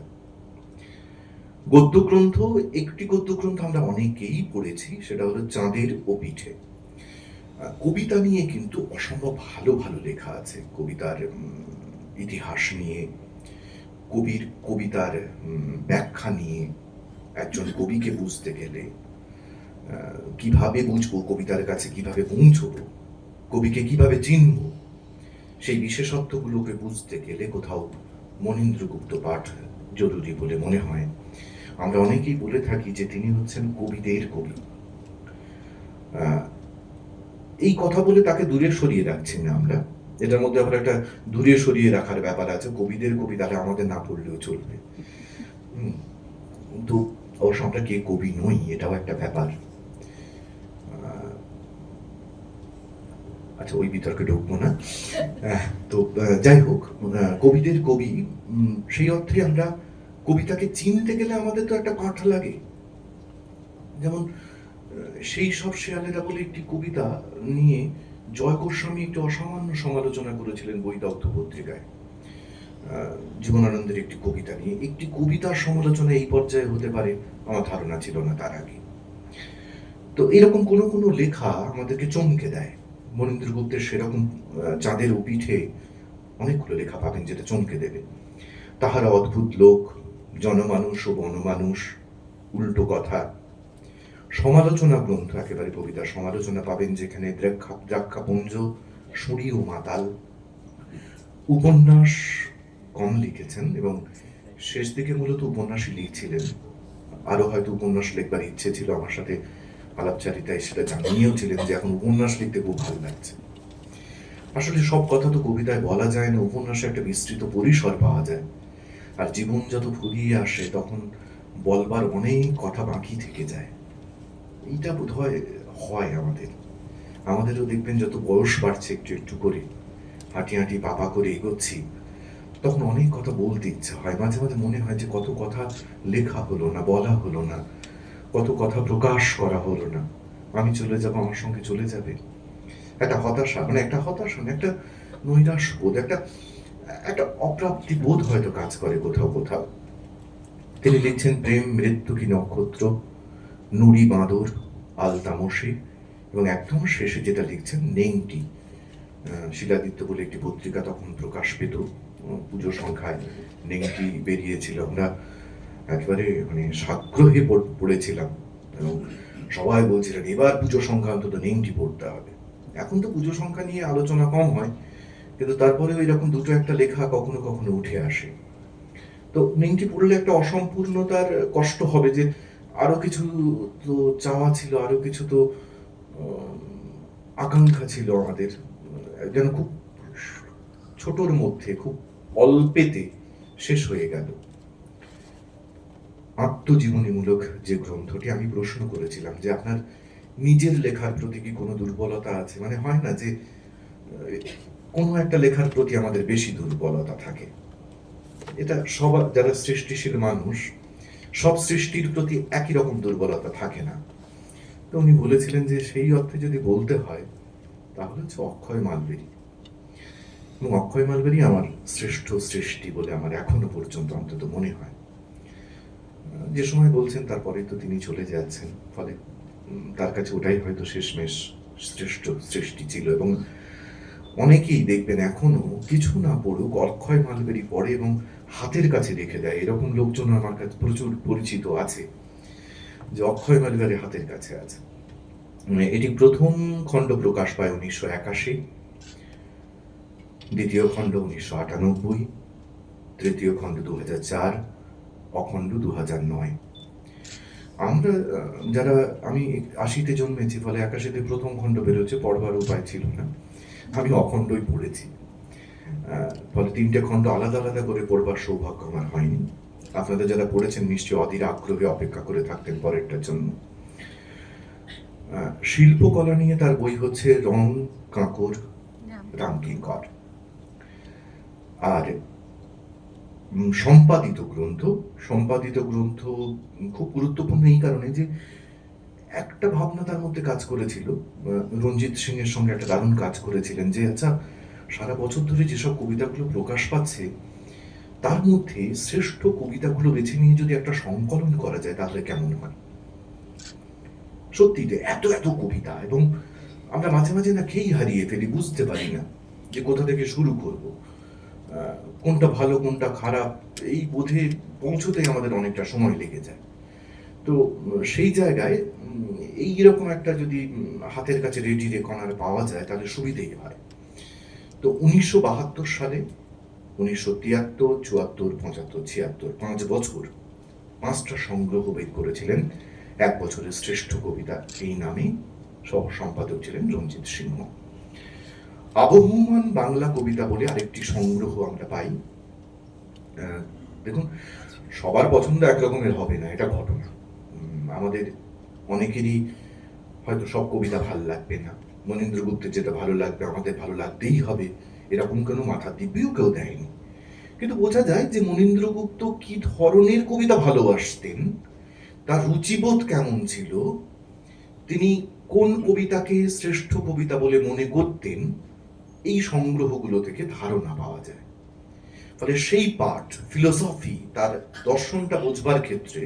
গদ্যগ্রন্থ, একটি গদ্যগ্রন্থ আমরা অনেকেই পড়েছি, সেটা হলো চাঁদের ও পিঠে। কবিতা নিয়ে কিন্তু অসম্ভব ভালো ভালো লেখা আছে, কবিতার ইতিহাস নিয়ে, কবির কবিতার ব্যাখ্যা নিয়ে। একজন কবিকে বুঝতে গেলে কিভাবে বুঝবো, কবিতার কাছে কিভাবে পৌঁছবো, কবিকে কিভাবে চিনব, সেই বিশেষত্বগুলোকে বুঝতে গেলে কোথাও মনীন্দ্রগুপ্ত পাঠ জরুরি বলে মনে হয়। আমরা অনেকেই বলে থাকি যে তিনি হচ্ছেন কবিদের কবি। এই কথা বলে তাকে দূরে সরিয়ে রাখছি না আমরা, এটার মধ্যে আবার একটা দূরে সরিয়ে রাখার ব্যাপার আছে। কবিদের কবি, তাহলে আমাদের না পড়লেও চলবে। কিন্তু অবশ্য আমরা কে কবি নই, এটাও একটা ব্যাপার। আচ্ছা, ওই বিতর্কে ঢুকবো না। তো যাই হোক, কবিদের কবি, সেই অর্থে আমরা কবিতাকে চিনতে গেলে আমাদের তো একটা পাঠ লাগে। যেমন সেই সব শেয়ালেরা বলে একটি কবিতা নিয়ে জয় গোস্বামী একটি অসামান্য সমালোচনা করেছিলেন বৈদগ্ধ পত্রিকায়, জীবনানন্দের একটি কবিতা নিয়ে। একটি কবিতার সমালোচনা এই পর্যায়ে হতে পারে আমার ধারণা ছিল না তার আগে। তো এরকম কোনো কোনো লেখা আমাদেরকে চমকে দেয়। মনীন্দ্রগুপ্তের সেরকম চাঁদের ও পিঠে অনেকগুলো লেখা পাবেন যেটা চমকে দেবে। তাহারা অদ্ভুত লোক, জনমানুষ ও বনমানুষ, উল্টো কথা। সমালোচনা গ্রন্থ, একেবারে কবিতার সমালোচনা পাবেন যেখানে দ্রাক্ষাপুঞ্জ, সুরি ও মাতাল। উপন্যাস কম লিখেছেন এবং শেষ দিকে মূলত উপন্যাসই লিখছিলেন। আরো হয়তো উপন্যাস লিখবার ইচ্ছে ছিল, আমার সাথে আলাপচারিতায় সেটা জানিয়েও ছিলেন যে এখন উপন্যাস লিখতে খুব ভালো লাগছে। আসলে সব কথা তো কবিতায় বলা যায় না, উপন্যাসে একটা বিস্তৃত পরিসর পাওয়া যায়। আর জীবন যত ফুরিয়ে আসে তখন বলবার অনেক কথা বাকি থেকে যায়। এইটা বোধ হয় আমাদেরও দেখবেন যত বয়স বাড়ছে একটু একটু করে, হাঁটি হাঁটি পাপা করে এগোচ্ছি, তখন অনেক কথা বলতে ইচ্ছে হয়। মাঝে মাঝে মনে হয় যে কত কথা লেখা হলো না, বলা হলো না, কত কথা প্রকাশ করা হলো না। আমি চলে যাব, আমার সঙ্গে চলে যাবে। একটা হতাশা, মানে একটা হতাশা, একটা নৈরাশ্য বোধ, একটা একটা অপ্রাপ্তি বোধ হয়তো কাজ করে কোথাও কোথাও। তিনি লিখছেন প্রেম মৃত্যু কি নক্ষত্র, নুড়ি বাঁদর আলতামসে, এবং একদম শেষে যেটা লিখছেন নেংটি। শিলাদিত্য বলে একটি পত্রিকা তখন প্রকাশ পেত, পুজো সংখ্যায় নেংটি বেরিয়েছিল। আমরা একেবারে মানে সাগ্রহে পড়েছিলাম এবং সবাই বলছিলেন এবার পুজো সংখ্যা অন্তত নেংটি পড়তে হবে। এখন তো পুজো সংখ্যা নিয়ে আলোচনা কম হয়, কিন্তু তারপরেও এরকম দুটো একটা লেখা কখনো কখনো উঠে আসে। তো নেংটি পড়লে একটা অসম্পূর্ণতার কষ্ট হবে, যে আরো কিছু তো চাওয়া ছিল, আরো কিছু তো আকাঙ্ক্ষা ছিল আমাদের, যেন খুব ছোটর মধ্যে, খুব অল্পেতে শেষ হয়ে গেল। আত্মজীবনীমূলক যে গ্রন্থটি, আমি প্রশ্ন করেছিলাম যে আপনার নিজের লেখার প্রতি কি কোনো দুর্বলতা আছে? মানে হয় না যে কোনো একটা লেখার প্রতি আমাদের বেশি দুর্বলতা থাকে, এটা সবার, যারা সৃষ্টিশীল মানুষ, সব সৃষ্টির প্রতি একই রকম দুর্বলতা থাকে না। তো উনি বলেছিলেন যে সেই অর্থে যদি বলতে হয় তাহলে হচ্ছে অক্ষয় মালবেরি, এবং অক্ষয় মালবেরি আমার শ্রেষ্ঠ সৃষ্টি বলে আমার এখনো পর্যন্ত অন্তত মনে হয়। যে সময় বলছেন তারপরেই তো তিনি চলে যাচ্ছেন, ফলে তার কাছে ওটাই হয়তো শেষমেশ শ্রেষ্ঠ সৃষ্টি ছিল। এবং অনেকেই দেখবেন এখনো কিছু না পড়ুক অক্ষয় মালবেরি পড়ে এবং হাতের কাছে রেখে দেয়। এরকম লোকজন আমার কাছে প্রচুর পরিচিত আছে, যে অক্ষয় মালবেরি হাতের কাছে আছে। এটি প্রথম খণ্ড প্রকাশ পায় 1981। দ্বিতীয় খণ্ড 1998, তৃতীয় খণ্ড 2004, অখণ্ড 2009। আমরা যারা আমি 80-তে জন্মেছি, ফলে 81-তে প্রথম খণ্ড বেরোচ্ছে, পড়বার উপায় ছিল না, আমি অখণ্ডই পড়েছি। ফলে 3টে খণ্ড আলাদা আলাদা করে পড়বার সৌভাগ্য আমার হয়নি। আপনাদের যারা পড়েছেন নিশ্চয়ই অধীর আগ্রহে অপেক্ষা করে থাকতেন পরেরটার জন্য। শিল্পকলা নিয়ে তার বই হচ্ছে রং কাঁকর রামকিঙ্কর। আর সম্পাদিত গ্রন্থ খুব গুরুত্বপূর্ণ এই কারণে যে একটা ভাবনা তার মধ্যে কাজ করেছিল। রঞ্জিত সিং এর সঙ্গে একটা দারুণ কাজ করেছিলেন যে আচ্ছা, সারা বছর ধরে যেসব কবিতাগুলো প্রকাশ পাচ্ছে তার মধ্যে শ্রেষ্ঠ কবিতাগুলো বেছে নিয়ে যদি একটা সংকলন করা যায় তাহলে কেমন হয়। সত্যি এত এত কবিতা, এবং আমরা মাঝে মাঝে না খেই হারিয়ে ফেলি, বুঝতে পারি না যে কোথা থেকে শুরু করব, কোনটা ভালো কোনটা খারাপ, এই বোধে পৌঁছতে আমাদের অনেকটা সময় লেগে যায়। তো সেই জায়গায় এইরকম একটা যদি হাতের কাছে রেডি রেকনার পাওয়া যায় তাহলে সুবিধেই হয়। তো 1972 সালে, 1973, 74, 75, 76, 5 বছর 5টা সংগ্রহ বের করেছিলেন এক বছরের শ্রেষ্ঠ কবিতা এই নামে। সহ সম্পাদক ছিলেন রঞ্জিত সিংহ। আবহমান বাংলা কবিতা বলে আরেকটি সংগ্রহ আমরা পাই। দেখুন, সবার পছন্দ একরকমের হবে না, এটা ঘটনা। আমাদের অনেকেরই হয়তো সব কবিতা ভালো লাগবে না। মনীন্দ্র গুপ্তের যেটা ভালো লাগবে আমাদের ভালো লাগতেই হবে, এরকম কোনো মাথা দিব্যিও কেউ দেয়নি। কিন্তু বোঝা যায় যে মনীন্দ্র গুপ্ত কি ধরনের কবিতা ভালোবাসতেন, তার রুচিবোধ কেমন ছিল, তিনি কোন কবিতাকে শ্রেষ্ঠ কবিতা বলে মনে করতেন, এই সংগ্রহগুলো থেকে ধারণা পাওয়া যায়। ফলে সেই পাঠ, ফিলোসফি, তার দর্শনটা বোঝবার ক্ষেত্রে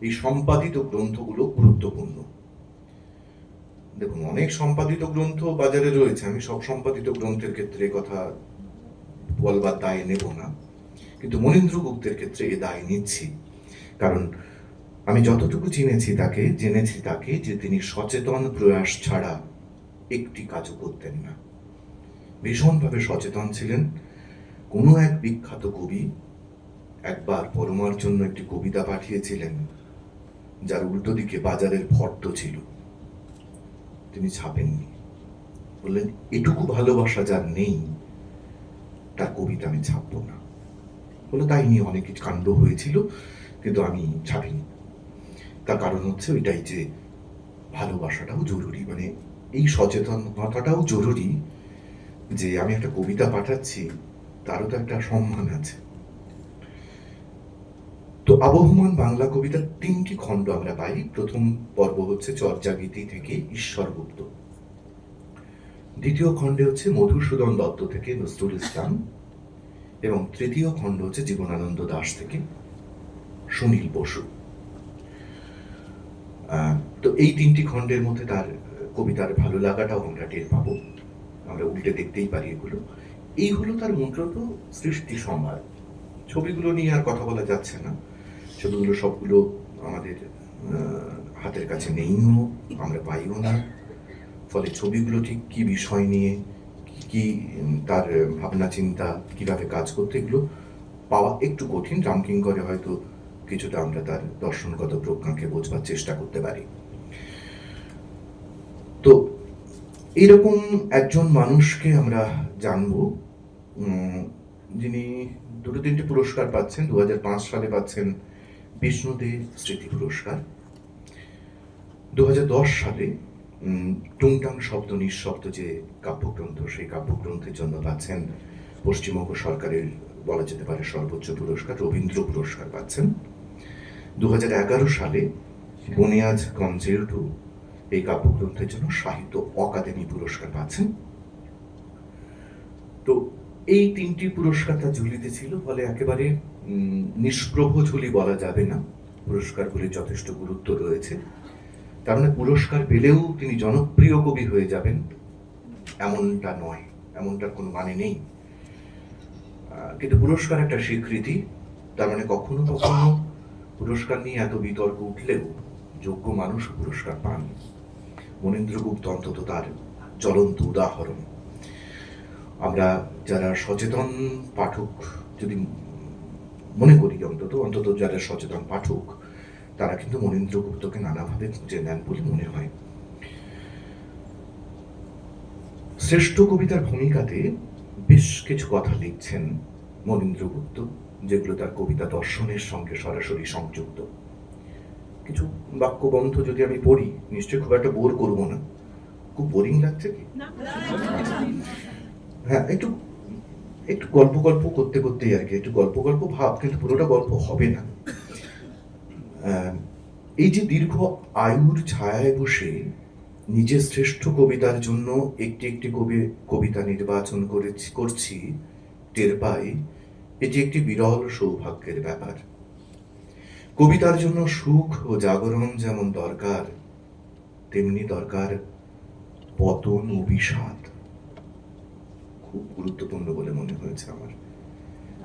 এই সম্পাদিত গ্রন্থগুলো গুরুত্বপূর্ণ। দেখুন, অনেক সম্পাদিত গ্রন্থ বাজারে রয়েছে, আমি সব সম্পাদিত গ্রন্থের ক্ষেত্রে কথা বলবার দায় নেব না, কিন্তু মনীন্দ্র গুপ্তের ক্ষেত্রে এ দায় নিচ্ছি। কারণ আমি যতটুকু জেনেছি তাকে যে তিনি সচেতন প্রয়াস ছাড়া একটি কাজও করতেন না। ভীষণভাবে সচেতন ছিলেন। কোনো এক বিখ্যাত কবি একবার পরমার জন্য একটি কবিতা পাঠিয়েছিলেন যার উল্টো দিকে বাজারের ফর্দ ছিল, তিনি ছাপেননি। বললেন, এটুকু ভালোবাসা যার নেই তার কবিতা আমি ছাপবো না। বলে তাই নিয়ে অনেক কিছু কাণ্ড হয়েছিল, কিন্তু আমি ছাপিনি। তার কারণ হচ্ছে ওইটাই যে ভালোবাসাটাও জরুরি, মানে এই সচেতনতাটাও জরুরি যে আমি একটা কবিতা পাঠাচ্ছি, তারও তো একটা সম্মান আছে। তো আবহমান বাংলা কবিতার 3টি খণ্ড আমরা পাই। প্রথম পর্ব হচ্ছে চর্যাগীতি থেকে ঈশ্বরগুপ্ত, দ্বিতীয় খণ্ডে হচ্ছে মধুসূদন দত্ত থেকে নজরুল ইসলাম, এবং তৃতীয় খণ্ড হচ্ছে জীবনানন্দ দাশ থেকে সুনীল বসু। তো এই 3টি খণ্ডের মধ্যে তার কবিতার ভালো লাগাটাও আমরা টের পাবো, আমরা উল্টে দেখতেই পারি এগুলো। এই হলো তার মূলত সৃষ্টি সম্ভার। ছবিগুলো নিয়ে আর কথা বলা যাচ্ছে না, ছবিগুলো সবগুলো আমাদের হাতের কাছে নেইও, আমরা পাইও না। ফলে ছবিগুলো ঠিক কি বিষয় নিয়ে, কি তার ভাবনা চিন্তা, কিভাবে কাজ করতে, এগুলো পাওয়া একটু কঠিন। রামকিঙ্করে হয়তো কিছুটা আমরা তার দর্শনগত প্রজ্ঞাকে বোঝবার চেষ্টা করতে পারি। তো এইরকম একজন মানুষকে আমরা জানবো, যিনি 2-3টে পুরস্কার পাচ্ছেন। 2005 সালে পাচ্ছেন বিষ্ণুদে স্মৃতি পুরস্কার। 2010 সালে টুংটাং শব্দ নিঃশব্দ যে কাব্যগ্রন্থ, সেই কাব্যগ্রন্থের জন্য পাচ্ছেন পশ্চিমবঙ্গ সরকারের বলা যেতে পারে সর্বোচ্চ পুরস্কার, রবীন্দ্র পুরস্কার পাচ্ছেন। 2011 সালে বুনিয়াদ কনজেল্টু এই কাব্যগ্রন্থের জন্য সাহিত্য অকাদেমি পুরস্কার পাচ্ছেন। তো এই 3টি পুরস্কার তার ঝুলিতে ছিল, ফলে একেবারে নিষ্প্রভ ঝুলি বলা যাবে না, পুরস্কারগুলির যথেষ্ট গুরুত্ব রয়েছে। তার মানে পুরস্কার পেলেও তিনি জনপ্রিয় কবি হয়ে যাবেন এমনটা নয়, এমনটার কোনো মানে নেই। কিন্তু পুরস্কার একটা স্বীকৃতি, তার মানে কখনো কখনো পুরস্কার নিয়ে এত বিতর্ক উঠলেও যোগ্য মানুষ পুরস্কার পান। মনীন্দ্র গুপ্ত অন্তত তার জ্বলন্ত উদাহরণ। আমরা যারা সচেতন পাঠক, যদি মনে করি অন্তত অন্তত যারা সচেতন পাঠক, তারা কিন্তু মনীন্দ্র গুপ্তকে নানাভাবে খুঁজে নেন বলে মনে হয়। শ্রেষ্ঠ কবিতার ভূমিকাতে বেশ কিছু কথা লিখছেন মনীন্দ্র গুপ্ত, যেগুলো তার কবিতা দর্শনের সঙ্গে সরাসরি সংযুক্ত। কিছু বাক্যবন্ধ যদি আমি পড়ি, নিশ্চয়ই খুব একটা বোর করবো না। খুব বোরিং লাগছে কি? হ্যাঁ, একটু একটু গল্প গল্প করতে করতেই আর কি, একটু গল্প গল্প ভাব, কিন্তু পুরোটা গল্প হবে না। এই যে দীর্ঘ আয়ুর ছায়ায় বসে নিজের শ্রেষ্ঠ কবিতার জন্য একটি একটি কবিতা নির্বাচন করছি, টের পাই এটি একটি বিরল সৌভাগ্যের ব্যাপার। কবিতার জন্য সুখ ও জাগরণ যেমন দরকার, তেমনি দরকার পতন ও বিষাদ। খুব গুরুত্বপূর্ণ বলে মনে হয়েছে আমার,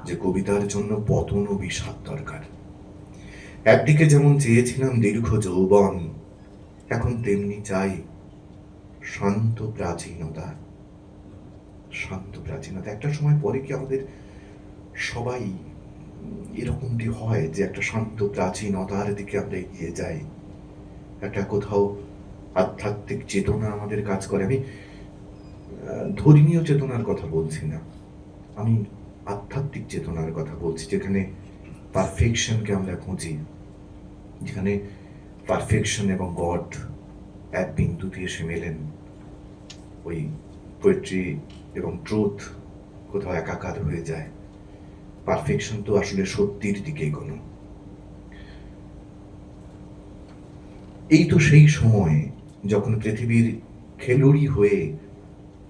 যে কবিতার জন্য পতন ও বিষাদ দরকার। একদিকে যেমন চেয়েছিলাম দীর্ঘ যৌবন, এখন তেমনি চাই শান্ত প্রাচীনতা। শান্ত প্রাচীনতা একটা সময় পরে কি আমাদের সবাই এরকমটি হয় যে একটা শান্ত প্রাচীনতার দিকে আমরা এগিয়ে যাই, একটা কোথাও আধ্যাত্মিক চেতনা আমাদের কাজ করে। আমি ধর্মীয় চেতনার কথা বলছি না, আমি আধ্যাত্মিক চেতনার কথা বলছি, যেখানে পারফেকশনকে আমরা খুঁজি, যেখানে পারফেকশন এবং গড এক বিন্দুতে এসে মেলেন, ওই পোয়েট্রি এবং ট্রুথ কোথাও একাকার হয়ে যায়। পারফেকশন তো আসলে সত্যির দিকে এগোনো। এই তো সেই সময় যখন পৃথিবীর খেলুড়ি হয়ে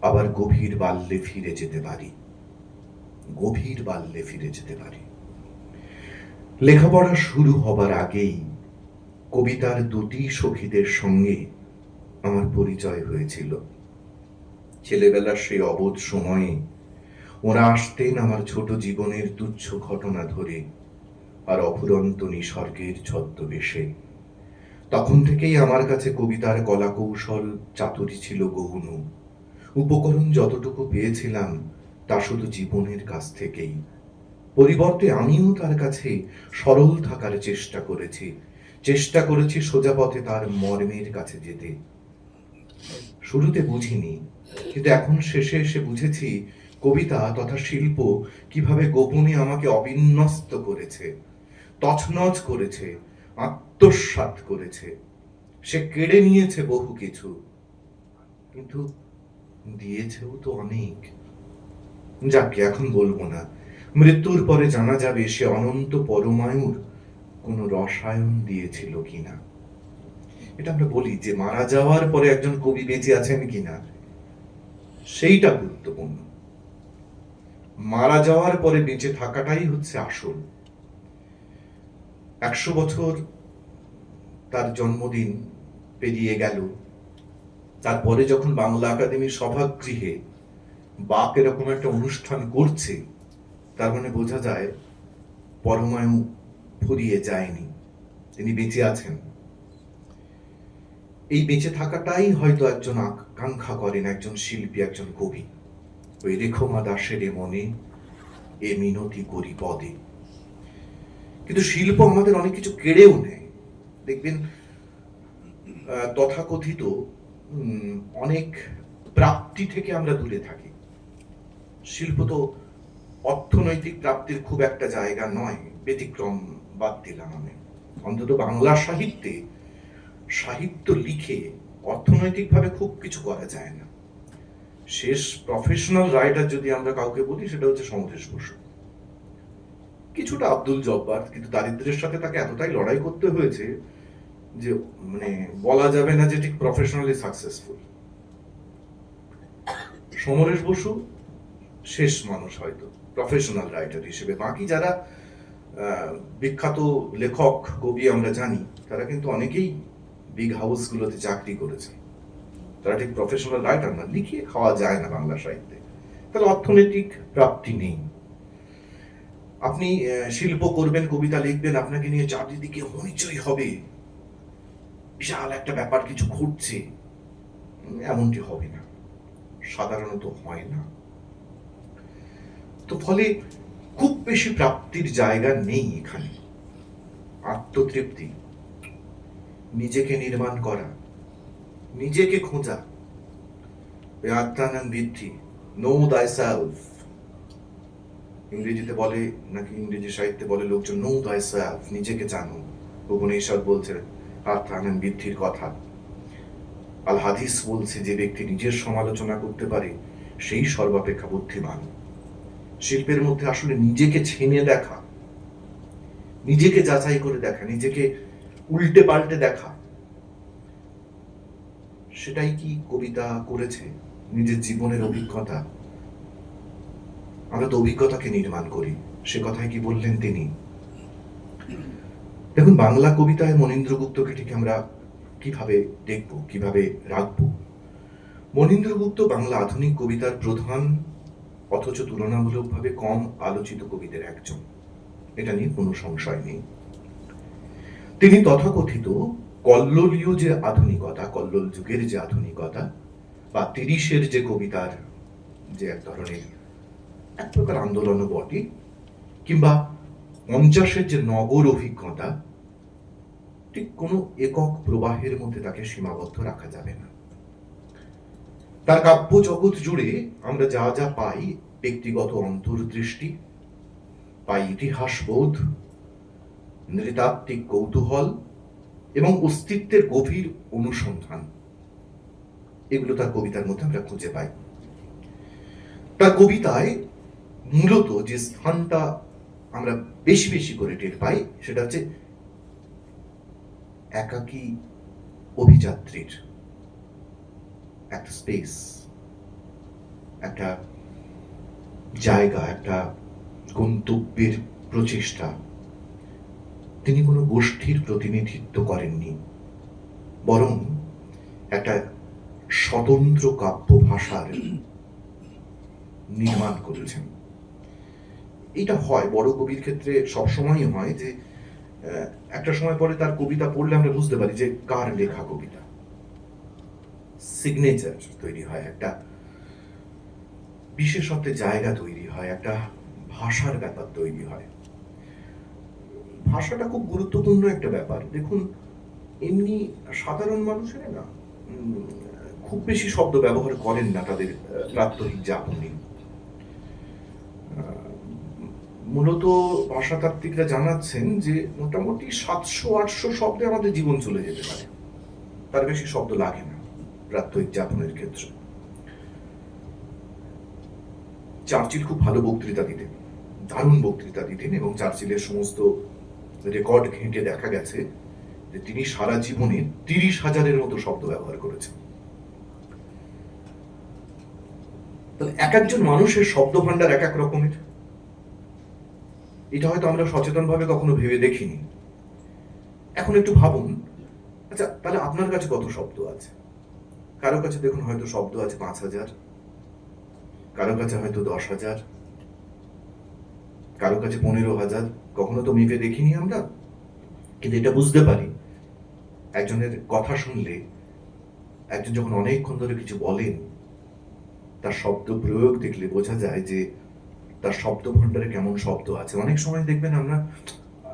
আবার গভীর বাল্যে ফিরে যেতে পারি, গভীর বাল্যে ফিরে যেতে পারি। লেখাপড়া শুরু হবার আগেই কবিতার দুটি সখীদের সঙ্গে আমার পরিচয় হয়েছিল। ছেলেবেলার সেই অবোধ সময়ে ওরা আসতেন আমার ছোট জীবনের তুচ্ছ ঘটনা ধরে, আর অফুরন্ত নিসর্গের ছদ্মবেশে। তখন থেকেই আমার কাছে কবিতার কলা কৌশল চাতুরী ছিল গৌণ। উপকরণ যতটুকু পেয়েছিলাম তা শুধু জীবনের কাছ থেকেই। পরিবর্তে আমিও তার কাছে সরল থাকার চেষ্টা করেছি সোজা পথে তার মর্মের কাছে যেতে। শুরুতে বুঝিনি, কিন্তু এখন শেষে এসে বুঝেছি কবিতা তথা শিল্প কিভাবে গোপনে আমাকে অবিন্যস্ত করেছে, তছনছ করেছে, আত্মসাৎ করেছে। সে কেড়ে নিয়েছে বহু কিছু, কিন্তু দিয়েছেও তো অনেক। যাকে এখন বলবো না, মৃত্যুর পরে জানা যাবে সে অনন্ত পরমায়ুর কোন রসায়ন দিয়েছিল কিনা। এটা আমরা বলি যে মারা যাওয়ার পরে একজন কবি বেঁচে আছেন কিনা, সেইটা গুরুত্বপূর্ণ। মারা যাওয়ার পরে বেঁচে থাকাটাই হচ্ছে আসল। 100 বছর তার জন্মদিন পেরিয়ে গেল, তারপরে যখন বাংলা একাডেমির সভাগৃহে বাক এরকম একটা অনুষ্ঠান করছে, তার মানে বোঝা যায় পরমায়ু ফুরিয়ে যায়নি, তিনি বেঁচে আছেন। এই বেঁচে থাকাটাই হয়তো একজন আকাঙ্ক্ষা করেন একজন শিল্পী, একজন কবি। ওই রেখমা দাসের মনে এ মিনতি করি পদে। কিন্তু শিল্প আমাদের অনেক কিছু কেড়েও নেয়। দেখবেন তথাকথিত অনেক প্রাপ্তি থেকে আমরা দূরে থাকি। শিল্প তো অর্থনৈতিক প্রাপ্তির খুব একটা জায়গা নয়, ব্যতিক্রম বাদ দিলাম আমি। অন্তত বাংলা সাহিত্যে সাহিত্য লিখে অর্থনৈতিকভাবে খুব কিছু করা যায় না। শেষ প্রফেশনাল রাইটার যদি আমরা কাউকে বলি, সেটা হচ্ছে সমরেশ বসু, কিছুটা আব্দুল জব্বার, কিন্তু দারিদ্র্যের সাথে তাকে এতটাই লড়াই করতে হয়েছে যে মানে বলা যাবে না যে ঠিক প্রফেশনালি সাকসেসফুল। সমরেশ বসু শেষ মানুষ হয়তো প্রফেশনাল রাইটার হিসেবে। বাকি যারা বিখ্যাত লেখক কবি আমরা জানি, তারা কিন্তু অনেকেই বিগ হাউসগুলোতে চাকরি করেছে, তারা ঠিক প্রফেশনাল রাইটার না। লিখিয়ে খাওয়া যায় না বাংলা সাহিত্যে, তাহলে অর্থনৈতিক প্রাপ্তি নেই। আপনি শিল্প করবেন, কবিতা লিখবেন, আপনাকে নিয়ে চারিদিকে হইচই হবে, বিশাল একটা ব্যাপার কিছু ঘটছে, এমনটি হবে না, সাধারণত হয় না। তো ফলে খুব বেশি প্রাপ্তির জায়গা নেই এখানে। আত্মতৃপ্তি, নিজেকে নির্মাণ করা, নিজেকে খোঁজা, আত্মানং বৃদ্ধি, নো দাই সেলফ। ইংরেজিতে বলে, নাকি ইংরেজি সাহিত্যে বলে লোকজন, নো দাই সেলফ, নিজেকে জানো। উপনিষদ বলছে আত্মানং বৃদ্ধির কথা। আল হাদিস বলছে যে ব্যক্তি নিজের সমালোচনা করতে পারে সেই সর্বাপেক্ষা বুদ্ধিমান। শিল্পের মধ্যে আসলে নিজেকে ছেনে দেখা, নিজেকে যাচাই করে দেখা, নিজেকে উল্টে পাল্টে দেখা, সেটাই কি কবিতা করেছে? নিজের জীবনের অভিজ্ঞতা। আমরা তো অভিজ্ঞতাকে নির্মাণ করি, সে কথাই কি বললেন তিনি। দেখুন, বাংলা কবিতায় মনীন্দ্রগুপ্তকে ঠিক আমরা কিভাবে দেখব, কিভাবে রাখবো? মনীন্দ্রগুপ্ত বাংলা আধুনিক কবিতার প্রধান অথচ তুলনামূলকভাবে কম আলোচিত কবিদের একজন, এটা নিয়ে কোনো সংশয় নেই। তিনি তথাকথিত কল্লোলীয় যে আধুনিকতা, কল্লোল যুগের যে আধুনিকতা, বা ৩০-এর যে কবিতার যে এক ধরনের এক প্রকার আন্দোলনও বটে, কিংবা ৫০-এর যে নগর অভিজ্ঞতা, ঠিক কোনো একক প্রবাহের মধ্যে তাকে সীমাবদ্ধ রাখা যাবে না। তার কাব্য জগৎ জুড়ে আমরা যা যা পাই, ব্যক্তিগত অন্তর্দৃষ্টি, পাই ইতিহাস বোধ, নৃতাত্ত্বিক কৌতূহল এবং অস্তিত্বের গভীর অনুসন্ধান, এগুলো তার কবিতার মধ্যে আমরা খুঁজে পাই। তার কবিতায় মূলত যে স্থানটা আমরা বেশি বেশি করে টের পাই, সেটা হচ্ছে একাকী অভিযাত্রীর একটা স্পেস, একটা জায়গা, একটা গন্তব্যের প্রচেষ্টা। তিনি কোনো গোষ্ঠীর প্রতিনিধিত্ব করেননি, বরং একটা স্বতন্ত্র কাব্য ভাষার নির্মাণ করেছেন। এটা হয় বড় কবির ক্ষেত্রে, সবসময়ই হয় যে একটা সময় পরে তার কবিতা পড়লে আমরা বুঝতে পারি যে কার লেখা কবিতা। সিগনেচার তৈরি হয়, একটা বিশেষত্বের জায়গা তৈরি হয়, একটা ভাষার ব্যাপার তৈরি হয়। ভাষাটা খুব গুরুত্বপূর্ণ একটা ব্যাপার। দেখুন, এমনি সাধারণ মানুষেরা না খুব বেশি শব্দ ব্যবহার করেন না তাদের প্রাত্যহিক যাপনে। মূলত ভাষাতাত্ত্বিকরা জানাচ্ছেন যে মোটামুটি ৭০০-৮০০ শব্দে আমাদের জীবন চলে যেতে পারে, তার বেশি শব্দ লাগে না প্রাত্যহিক যাপনের ক্ষেত্রে। চার্চিল খুব ভালো বক্তৃতা দিতেন, দারুণ বক্তৃতা দিতেন, এবং চার্চিলের সমস্ত রেকর্ড ঘেঁটে দেখা গেছে যে তিনি সারা জীবনে ৩০,০০০-এর মতো শব্দ ব্যবহার করেছেন। এক একজন মানুষের শব্দ ভান্ডার এক এক রকমের। এটা হয়তো আমরা সচেতনভাবে কখনো ভেবে দেখিনি। এখন একটু ভাবুন, আচ্ছা তাহলে আপনার কাছে কত শব্দ আছে? কারো কাছে দেখুন হয়তো শব্দ আছে ৫,০০০, কারো কাছে হয়তো ১০,০০০, কারো কাছে ১৫,০০০। কখনো তো মেপে দেখিনি আমরা, কিন্তু এটা বুঝতে পারি একজনের কথা শুনলে, একজন যখন অনেকক্ষণ ধরে কিছু বলেন, তার শব্দ প্রয়োগ দেখলে বোঝা যায় যে তার শব্দ ভান্ডারে কেমন শব্দ আছে। অনেক সময় দেখবেন আমরা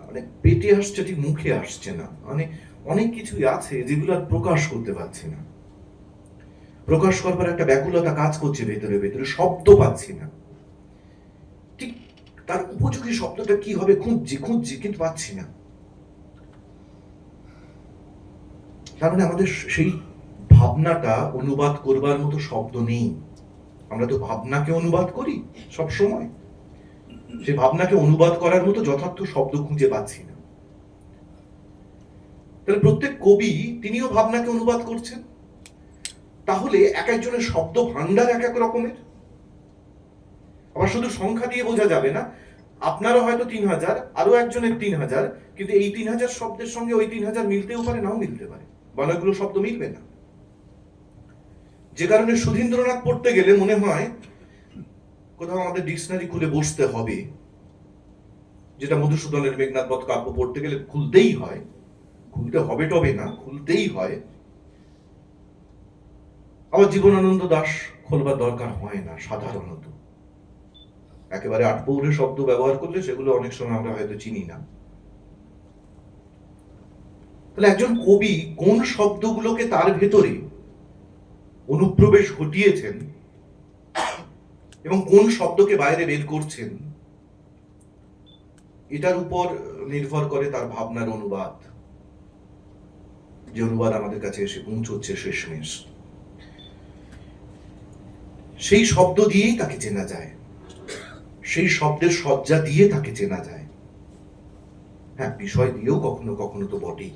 মানে পেটে আসছে, ঠিক মুখে আসছে না, মানে অনেক কিছুই আছে যেগুলো আর প্রকাশ করতে পারছি না। প্রকাশ করবার একটা ব্যাকুলতা কাজ করছে ভেতরে ভেতরে, শব্দ পাচ্ছি না। ঠিক তার উপযোগী শব্দটা কি হবে খুঁজছি কিন্তু পাচ্ছি না। তার মানে আমাদের সেই ভাবনাটা অনুবাদ করবার মতো শব্দ নেই। আমরা তো ভাবনাকে অনুবাদ করি সব সময়, সেই ভাবনাকে অনুবাদ করার মতো যথার্থ শব্দ খুঁজে পাচ্ছি না। তাহলে প্রত্যেক কবি তিনিও ভাবনাকে অনুবাদ করছেন। তাহলে এক একজনের শব্দ ভান্ডার এক এক রকমের। আবার শুধু সংখ্যা দিয়ে বোঝা যাবে না। আপনারও হয়তো ৩,০০০, আরো একজনের ৩,০০০, কিন্তু এই ৩,০০০ শব্দের সঙ্গে ওই ৩,০০০ মিলতেও পারে, নাও মিলতে পারে, বানাগুলো শব্দ মিলবে না। যে কারণে সুধীন্দ্রনাথ পড়তে গেলে মনে হয় কোথাও আমাদের ডিকশনারি খুলে বসতে হবে, যেটা মধুসূদনের মেঘনাদ বধ কাব্য পড়তে গেলে খুলতেই হয়। খুলতে হবে তবে না, খুলতেই হয়। আবার জীবনানন্দ দাশ খোলবার দরকার হয় না সাধারণত। একেবারে আটপৌরে শব্দ ব্যবহার করলে সেগুলো অনেক সময় আমরা হয়তো চিনি না। তাহলে একজন কবি কোন শব্দগুলোকে তার ভেতরে অনুপ্রবেশ ঘটিয়েছেন এবং কোন শব্দকে বাইরে বের করছেন, এটার উপর নির্ভর করে তার ভাবনার অনুবাদ, যে অনুবাদ আমাদের কাছে এসে পৌঁছচ্ছে শেষমেশ। সেই শব্দ দিয়েই তাকে চেনা যায়, সেই শব্দের সজ্জা দিয়ে তাকে চেনা যায়। হ্যাঁ, বিষয় দিয়েও কখনো কখনো তো বটেই।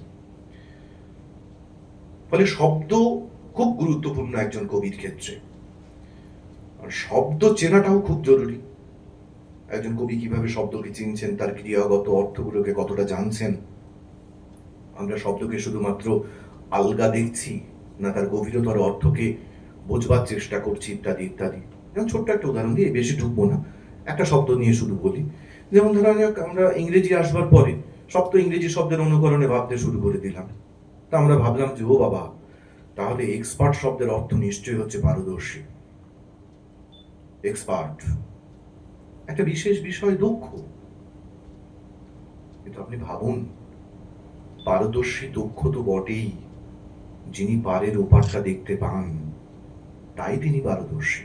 ফলে শব্দ খুব গুরুত্বপূর্ণ একজন কবির ক্ষেত্রে, আর শব্দ চেনাটাও খুব জরুরি। একজন কবি কিভাবে শব্দকে চিনছেন, তার ক্রিয়াগত অর্থগুলোকে কতটা জানছেন, আমরা শব্দকে শুধুমাত্র আলগা দেখছি না তার গভীরতর অর্থকে বোঝবার চেষ্টা করছি, ইত্যাদি ইত্যাদি। যেমন ছোট্ট একটা উদাহরণ দিয়ে, বেশি ঢুকবো না, একটা শব্দ নিয়ে শুধু বলি। যেমন ধরা যাক, আমরা ইংরেজি আসবার পরে সব তো ইংরেজি শব্দের অনুকরণে ভাবতে শুরু করে দিলাম। তা আমরা ভাবলাম যে ও বাবা, তাহলে এক্সপার্ট শব্দের অর্থ নিশ্চয়ই হচ্ছে পারদর্শী। এক্সপার্ট একটা বিশেষ বিষয়, দক্ষ। কিন্তু আপনি ভাবুন, পারদর্শী দক্ষ তো বটেই, যিনি পারের ওপারটা দেখতে পান তাই তিনি পারদর্শী।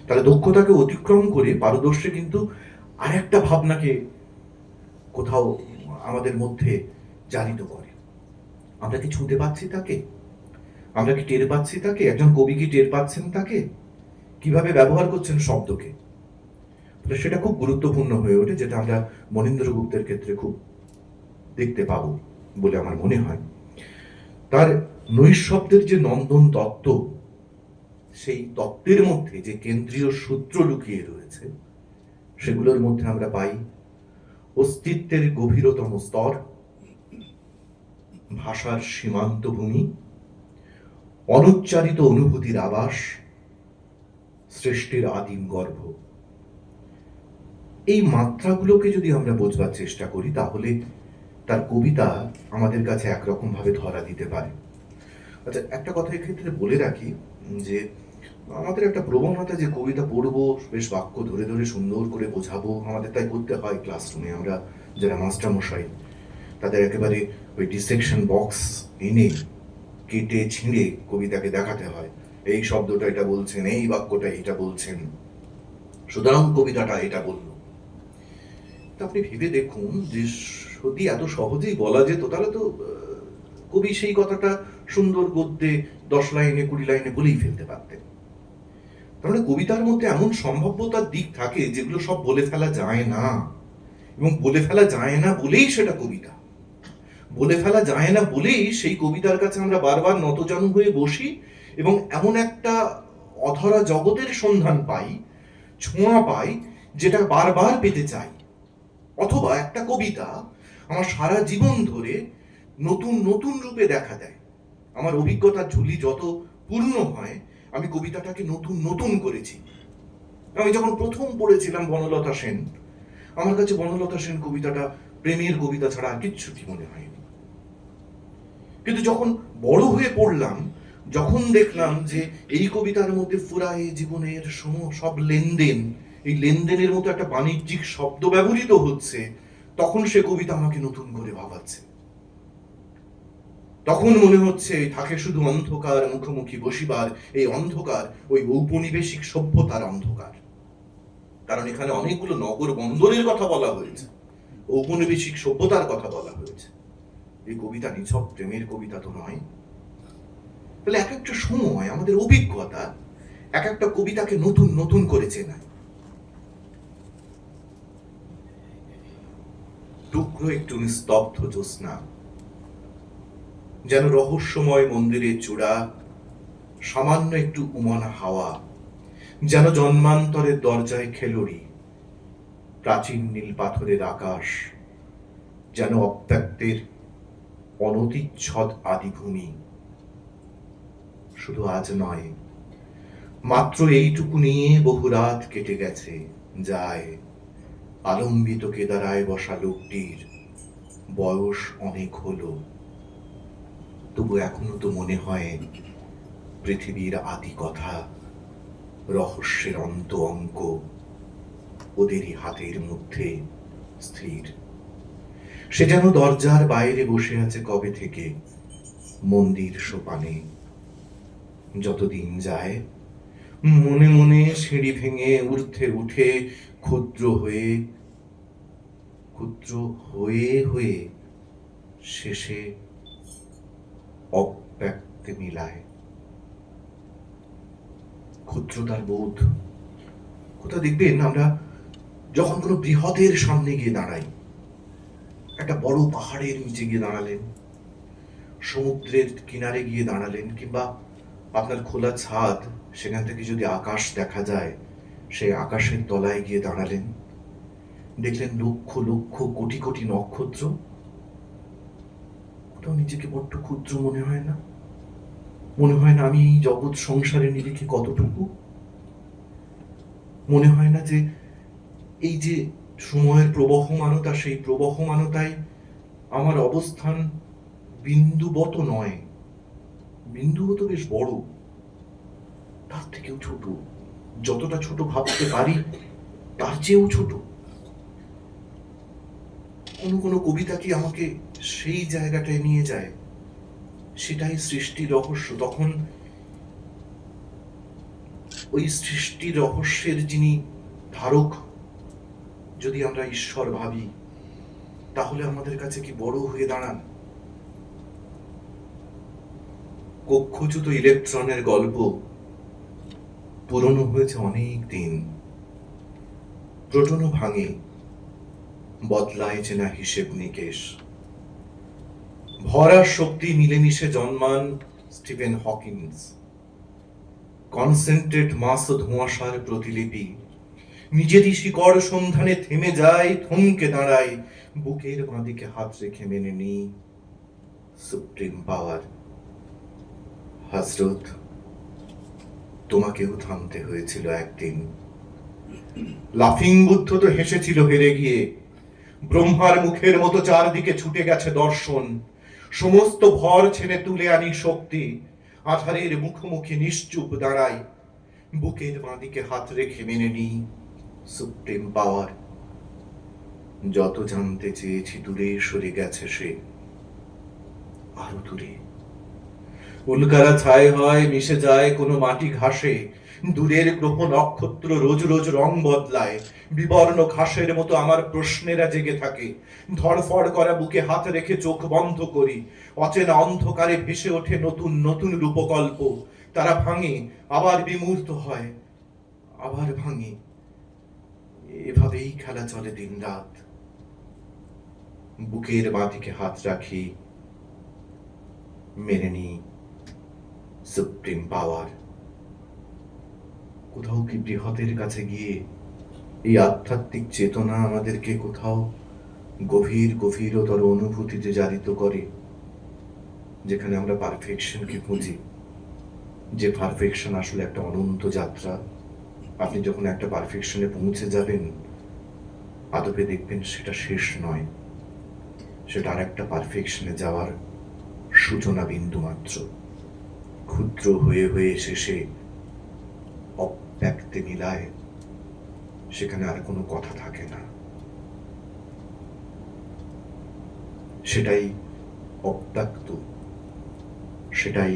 তাহলে দক্ষতাকে অতিক্রম করে পারদর্শী কিন্তু আরেকটা ভাবনাকে কোথাও আমাদের মধ্যে জারিত করে। আমরা কি ছুঁতে পাচ্ছি তাকে? আমরা কি টের পাচ্ছি তাকে? একজন কবি কি টের পাচ্ছেন তাকে? কিভাবে ব্যবহার করছেন শব্দকে? সেটা খুব গুরুত্বপূর্ণ হয়ে ওঠে, যেটা আমরা মনীন্দ্র গুপ্তের ক্ষেত্রে খুব দেখতে পাবো বলে আমার মনে হয়। তার নৈশব্দের যে নন্দন তত্ত্ব, সেই তত্ত্বের মধ্যে যে কেন্দ্রীয় সূত্র লুকিয়ে রয়েছে, সেগুলোর মধ্যে আমরা পাই অস্তিত্বের গভীরতম স্তর, ভাষার সীমান্ত ভূমি, অনুচ্চারিত অনুভূতির আবাস, সৃষ্টির আদিম গর্ভ। এই মাত্রাগুলোকে যদি আমরা বোঝবার চেষ্টা করি, তাহলে তার কবিতা আমাদের কাছে একরকম ভাবে ধরা দিতে পারে। আচ্ছা, একটা কথা এক্ষেত্রে বলে রাখি, যে আমাদের একটা প্রবণতা যে কবিতা পড়বো, বেশ বাক্য ধরে ধরে সুন্দর করে বোঝাবো, আমাদের তাই করতে হয় ক্লাসরুমে। আমরা যারা মাস্টার মশাই, তাদের একেবারে ওই ডিসেকশন বক্স এনে কেটে ছিঁড়ে কবিতাকে দেখাতে হয়, এই শব্দটা এটা বলছেন, এই বাক্যটা এটা বলছেন, সুতরাং কবিতাটা এটা বলল। আপনি ভেবে দেখুন যে যদি এত সহজেই বলা যেত, তাহলে তো কবি সেই কথাটা সুন্দর গদ্যে 10 লাইনে 20 লাইনে বলেই ফেলতে পারতেন। তাহলে কবিতার মধ্যে এমন সম্ভাব্যতার দিক থাকে যেগুলো সব বলে ফেলা যায় না, এবং বলে ফেলা যায় না বলেই সেটা কবিতা। বলে ফেলা যায় না বলেই সেই কবিতার কাছে আমরা বারবার নতজানু হয়ে বসি এবং এমন একটা অধরা জগতের সন্ধান পাই, ছোঁয়া পাই, যেটা বারবার পেতে চাই। অথবা একটা কবিতা আমার সারা জীবন ধরে নতুন নতুন রূপে দেখা দেয়। আমার অভিজ্ঞতার ঝুলি যত পূর্ণ হয়, আমি কবিতাটাকে নতুন নতুন করেছি। আমি যখন প্রথম পড়েছিলাম বনলতা সেন, আমার কাছে বনলতা সেন কবিতাটা প্রেমের কবিতা ছাড়া আর কিচ্ছুটি মনে হয়নি। কিন্তু যখন বড় হয়ে পড়লাম, যখন দেখলাম যে এই কবিতার মধ্যে ফুরায় জীবনের সব লেনদেন, এই লেনদেনের মতো একটা বাণিজ্যিক শব্দ ব্যবহৃত হচ্ছে, তখন সে কবিতা আমাকে নতুন করে ভাবাচ্ছে। তখন মনে হচ্ছে থাকে শুধু অন্ধকার মুখোমুখি বসিবার, এই অন্ধকার ওই ঔপনিবেশিক সভ্যতার অন্ধকার। কারণ এখানে অনেকগুলো নগর বন্দরের কথা বলা হয়েছে, ঔপনিবেশিক সভ্যতার কথা বলা হয়েছে। এই কবিতা নিছক প্রেমের কবিতা তো নয়। তাহলে এক একটা সময় আমাদের অভিজ্ঞতা এক একটা কবিতাকে নতুন নতুন করে চেনায়। টুকরো একটু নিস্তব্ধ জ্যোৎস্না, যেন রহস্যময় মন্দিরের চূড়া, সামান্য একটু উমানা হাওয়া, যেন জন্মান্তরের দরজায় খেলুড়ি, প্রাচীন নীল পাথরের আকাশ, যেন অব্যক্তের অনতিচ্ছদ আদিভূমি। শুধু আজ নয়, মাত্র এইটুকু নিয়ে বহু রাত কেটে গেছে যায়। আলম্বিত কেদারায় বসা লোকটির বয়স অনেক হলো, তবু এখনো তো মনে হয় পৃথিবীর আদি কথা, রহস্যের অন্ত অঙ্ক, ওদেরই হাতের মধ্যে স্থির। সে যেন দরজার বাইরে বসে আছে কবে থেকে, মন্দির সোপানে। যতদিন যায় মনে মনে সিঁড়ি ভেঙে ঊর্ধ্বে উঠে ক্ষুদ্র হয়ে ক্ষুদ্র হয়ে হয়ে শেষে অব্যক্তে মিলায়। ক্ষুদ্রতার বোধ কোথাও দেখবেন আমরা যখন কোনো বৃহতের সামনে গিয়ে দাঁড়াই, একটা বড় পাহাড়ের নিচে গিয়ে দাঁড়ালেন, সমুদ্রের কিনারে গিয়ে দাঁড়ালেন, কিংবা আপনার খোলা ছাদ, সেখান থেকে যদি আকাশ দেখা যায়, সেই আকাশের তলায় গিয়ে দাঁড়ালেন, দেখলেন লক্ষ লক্ষ কোটি কোটি নক্ষত্র। কোথাও নিজেকে বড্ড ক্ষুদ্র মনে হয় না? মনে হয় না আমি এই জগৎ সংসারে নিরিখে কতটুকু? মনে হয় না যে এই যে সময়ের প্রবহমানতা, সেই প্রবহমানতায় আমার অবস্থান বিন্দুবত নয়, বিন্দুবত বেশ বড়, তার থেকেও ছোট, যতটা ছোট ভাবতে পারি তার চেয়েও ছোট। কোনো কোনো কবিতা কি আমাকে সেই জায়গাটায় নিয়ে যায়? সেটাই সৃষ্টির রহস্য। তখন ওই সৃষ্টির রহস্যের যিনি ধারক, যদি আমরা ঈশ্বর ভাবি, তাহলে আমাদের কাছে কি বড় হয়ে দাঁড়ান? কক্ষচ্যুত ইলেকট্রনের গল্প পুরনো হয়েছে অনেক দিন। প্রোটনও ভাঙে, বদলায় চেনা হিসেব নিকেশ। ভরা শক্তি মিলেমিশে জন্মান স্টিফেন হকিন্স। কনসেন্ট্রেট মাস ধোঁয়াশার প্রতিলিপি নিজেরই শিকড় সন্ধানে থেমে যায়, থমকে দাঁড়ায়, বুকের বাঁদিকে হাত রেখে মেনে নি সুপ্রিম পাওয়ার। হযরত, তোমাকেও থামতে হয়েছিল একদিন। লাফিং বুদ্ধ তো হেসেছিল হেরে গিয়ে। ব্রহ্মার মুখের মতো চারদিকে ছুটে গেছে দর্শন। সমস্ত ভর ছেড়ে তুলে আনি শক্তি, আধারের মুখোমুখি নিশ্চুপ দাঁড়াই, বুকের বাঁদিকে হাত রেখে মেনে নি সুপ্রিম পাওয়ার। যত জানতে চেয়েছি দূরে সরে গেছে সে, আরো দূরে। উল্কারা ছায় হয়, মিশে যায় কোনো মাটি ঘাসে। দূরের গ্রহ নক্ষত্র রোজ রোজ রং বদলায়। বিবর্ণ ঘাসের মতো আমার প্রশ্নেরা জেগে থাকে। ধড়ফড় করা বুকে হাত রেখে চোখ বন্ধ করি। অচেনা অন্ধকারে ভেসে ওঠে নতুন নতুন রূপকল্প। তারা ভাঙে, আবার বিমূর্ত হয়, আবার ভাঙে। এভাবেই খেলা চলে দিন রাত। বুকের বাঁদিকে হাত রাখি, মেনে নি সুপ্রিম পাওয়ার। কোথাও কি বৃহতের কাছে গিয়ে এই আধ্যাত্মিক চেতনা আমাদেরকে কোথাও গভীর গভীরতর অনুভূতিতে জারিত করে, যেখানে আমরা পারফেকশনকে খুঁজি, যে পারফেকশন আসলে একটা অনন্ত যাত্রা। আপনি যখন একটা পারফেকশনে পৌঁছে যাবেন, আদপে দেখবেন সেটা শেষ নয়, সেটা আর একটা পারফেকশনে যাওয়ার সূচনা বিন্দু মাত্র। ক্ষুদ্র হয়ে হয়ে শেষে অব্যক্তে মিলায়, সেখানে আর কোনো কথা থাকে না। সেটাই অব্যক্ত, সেটাই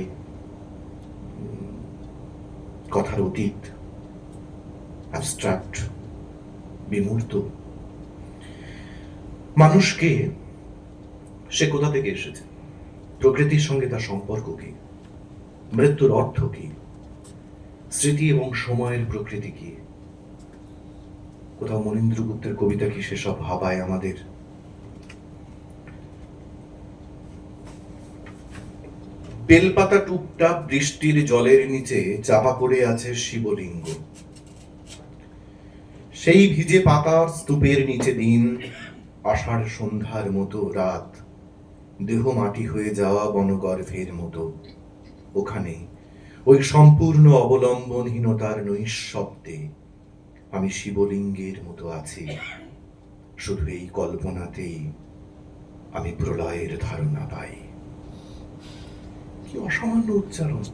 কথার অতীত, অ্যাবস্ট্রাক্ট, বিমূর্ত। মানুষকে সে কোথা থেকে এসেছে, প্রকৃতির সঙ্গে তার সম্পর্ক কি, মৃত্যুর অর্থ কি, স্মৃতি এবং সময়ের প্রকৃতি কি, কোথাও মনীন্দ্র গুপ্তের কবিতা কি সেসব ভাবায় আমাদের? বেলপাতা টুপটাপ বৃষ্টির জলের নিচে চাপা পড়ে আছে শিবলিঙ্গ। সেই ভিজে পাতার স্তূপের নিচে দিন, আষাঢ় সন্ধ্যার মতো রাত, দেহ মাটি হয়ে যাওয়া বনগর্ভের মতো। ওখানে ওই সম্পূর্ণ অবলম্বনহীনতার নৈঃশব্দে আমি শিবলিঙ্গের মতো আছি। শুধু এই কল্পনাতেই আমি প্রলয়ের ধারণা পাই। কি অসামান্য উচ্চারণ!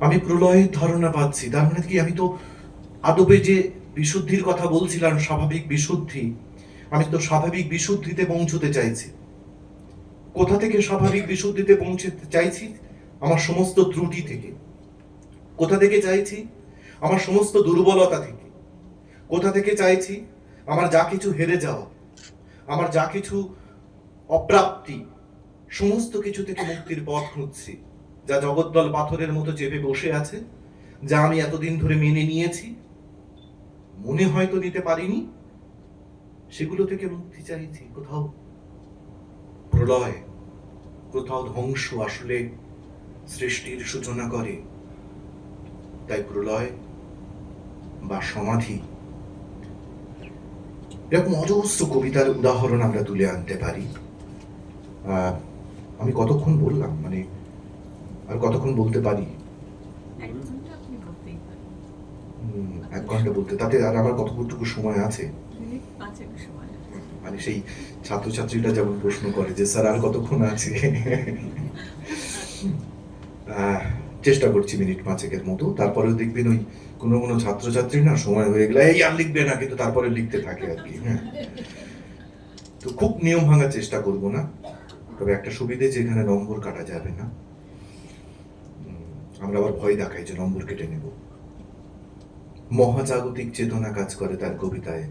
আমি প্রলয়ের ধারণা পাচ্ছি, তার মানে কি আমি তো আদবে যে বিশুদ্ধির কথা বলছিলাম, স্বাভাবিক বিশুদ্ধি। আমি তো স্বাভাবিক বিশুদ্ধিতে পৌঁছতে চাইছি। কোথা থেকে স্বাভাবিক বিশুদ্ধিতে পৌঁছতে চাইছি? আমার সমস্ত ত্রুটি থেকে। কোথা থেকে চাইছি? আমার সমস্ত দুর্বলতা থেকে। কোথা থেকে চাইছি? আমার যা কিছু হেরে যাওয়া, আমার যা কিছু অপ্রাপ্তি, সমস্ত কিছু থেকে মুক্তির পথ খুঁজছি। যা জগদ্দল পাথরের মতো চেপে বসে আছে, যা আমি এতদিন ধরে মেনে নিয়েছি, মনে হয়তো নিতে পারিনি, সেগুলো থেকে মুক্তি চাইছি। কোথাও প্রলয়, কোথাও ধ্বংস আসলে সৃষ্টির সূচনা করে। তাই প্রলয় বা সমাধি, এরকম অজস্র কবিতার উদাহরণ আমরা তুলে আনতে পারি। আমি কতক্ষণ বললাম, মানে আর কতক্ষণ বলতে পারি? 1 ঘন্টা বলতে, তাতে আর আমার কতটুকু সময় আছে? মানে সেই ছাত্রছাত্রীরা যেমন প্রশ্ন করে যে স্যার আর কতক্ষণ আছে। চেষ্টা করছি মিনিট 5 মতো। তারপরেও দেখবেন ওই কোনো কোনো ছাত্রছাত্রী না সময় হয়ে গেলে এই আর লিখবে না, কিন্তু তারপরে লিখতে থাকে আর কি। হ্যাঁ, তো খুব নিয়ম ভাঙার চেষ্টা করব না। তবে একটা সুবিধে, যেখানে নম্বর কাটা যাবে না, আমরা আবার ভয় দেখাই যে নম্বর কেটে নেব। মহাজাগতিক চেতনা কাজ করে তার কবিতায়।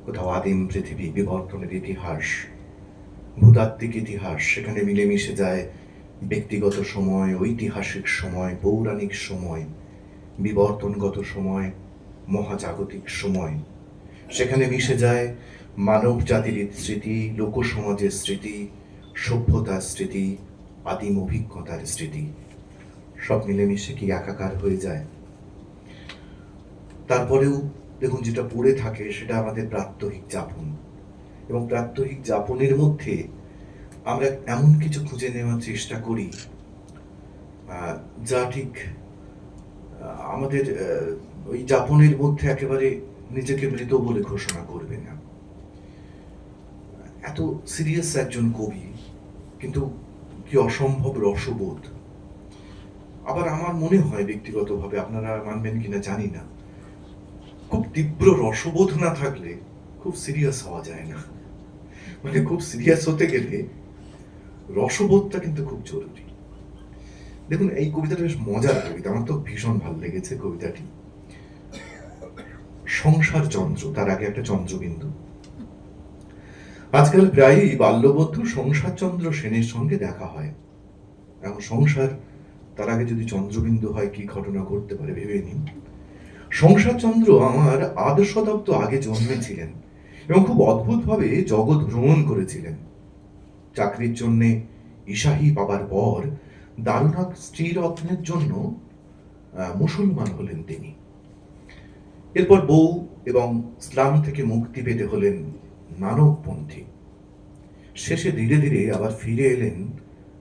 কোথাও আদিম পৃথিবী, বিবর্তনের ইতিহাস, ভূতাত্ত্বিক ইতিহাস, সেখানে মিলেমিশে যায় ব্যক্তিগত সময়, ঐতিহাসিক সময়, পৌরাণিক সময়, বিবর্তনগত সময়, মহাজাগতিক সময়। সেখানে মিশে যায় মানব জাতির স্মৃতি, লোকসমাজের স্মৃতি, সভ্যতার স্মৃতি, আদিম অভিজ্ঞতার স্মৃতি। সব মিলেমিশে কি একাকার হয়ে যায়। তারপরেও দেখুন, যেটা পড়ে থাকে সেটা আমাদের প্রাত্যহিক যাপন, এবং প্রাত্যহিক যাপনের মধ্যে আমরা এমন কিছু খুঁজে নেওয়ার চেষ্টা করি যা ঠিক আমাদের ওই যাপনের মধ্যে একেবারে নিজেকে মৃত বলে ঘোষণা করবে না। এত সিরিয়াস একজন কবি, কিন্তু কি অসম্ভব রসবোধ। আবার আমার মনে হয় ব্যক্তিগতভাবে, আপনারা মানবেন কিনা জানি না, খুব তীব্র রসবোধ না থাকলে খুব সিরিয়াস হওয়া যায় না। মানে খুব সিরিয়াস হতে গেলে রসবোধটা কিন্তু খুব জরুরি। দেখুন, এই কবিতাটা বেশ মজার কবিতা, আমার তো ভীষণ ভালো লেগেছে কবিতাটি। সংসার চন্দ্র, তার আগে একটা চন্দ্রবিন্দু। আজকাল প্রায়ই বাল্যবধূ সংসার চন্দ্র সেনের সঙ্গে দেখা হয়। এখন সংসার, তার আগে যদি চন্দ্রবিন্দু হয়, কি ঘটনা ঘটতে পারে ভেবে নিন। সংসার চন্দ্র আমার 8 শতাব্দ আগে জন্মেছিলেন এবং খুব অদ্ভুতভাবে জগৎ ভ্রমণ করেছিলেন। চাকরির জন্য ঈশাহি পাবার পর দারুণাক স্ত্রীরত্নের জন্য মুসলমান হলেন তিনি। এরপর বউ এবং ইসলাম থেকে মুক্তি পেতে হলেন মানবপন্থী। শেষে ধীরে ধীরে আবার ফিরে এলেন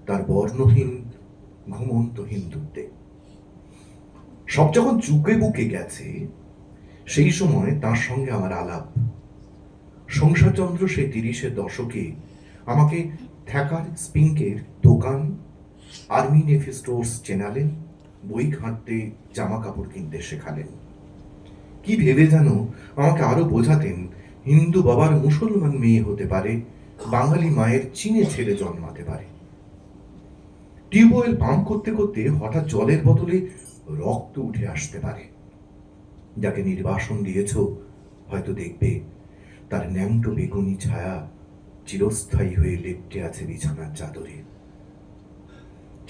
তার বর্ণহীন ঘুমন্ত হিন্দুত্বে। সব যখন চুকে বুকে গেছে, সেই সময় তার সঙ্গে আমার আলাপ। সংসারচন্দ্র সেই 30-এর দশকে আমাকে থ্যাকার স্পিঙ্কের দোকান, আর্মি নেভি স্টোর্স চেনালেন, বই ঘাঁটতে, জামা কাপড় কিনতে শেখালেন। কি ভেবে যেন আমাকে আরো বোঝাতেন হিন্দু বাবার মুসলমান মেয়ে হতে পারে, বাঙালি মায়ের চীনে ছেলে জন্মাতে পারে। টিউবওয়েল পাম্প করতে করতে হঠাৎ জলের বদলে রক্ত উঠে আসতে পারে। যাকে নির্বাসন দিয়েছ হয়তো দেখবে তার ন্যাংটো বেগুনি ছায়া চিরস্থায়ী হয়ে লেপ্টে আছে বিছানার চাদরে।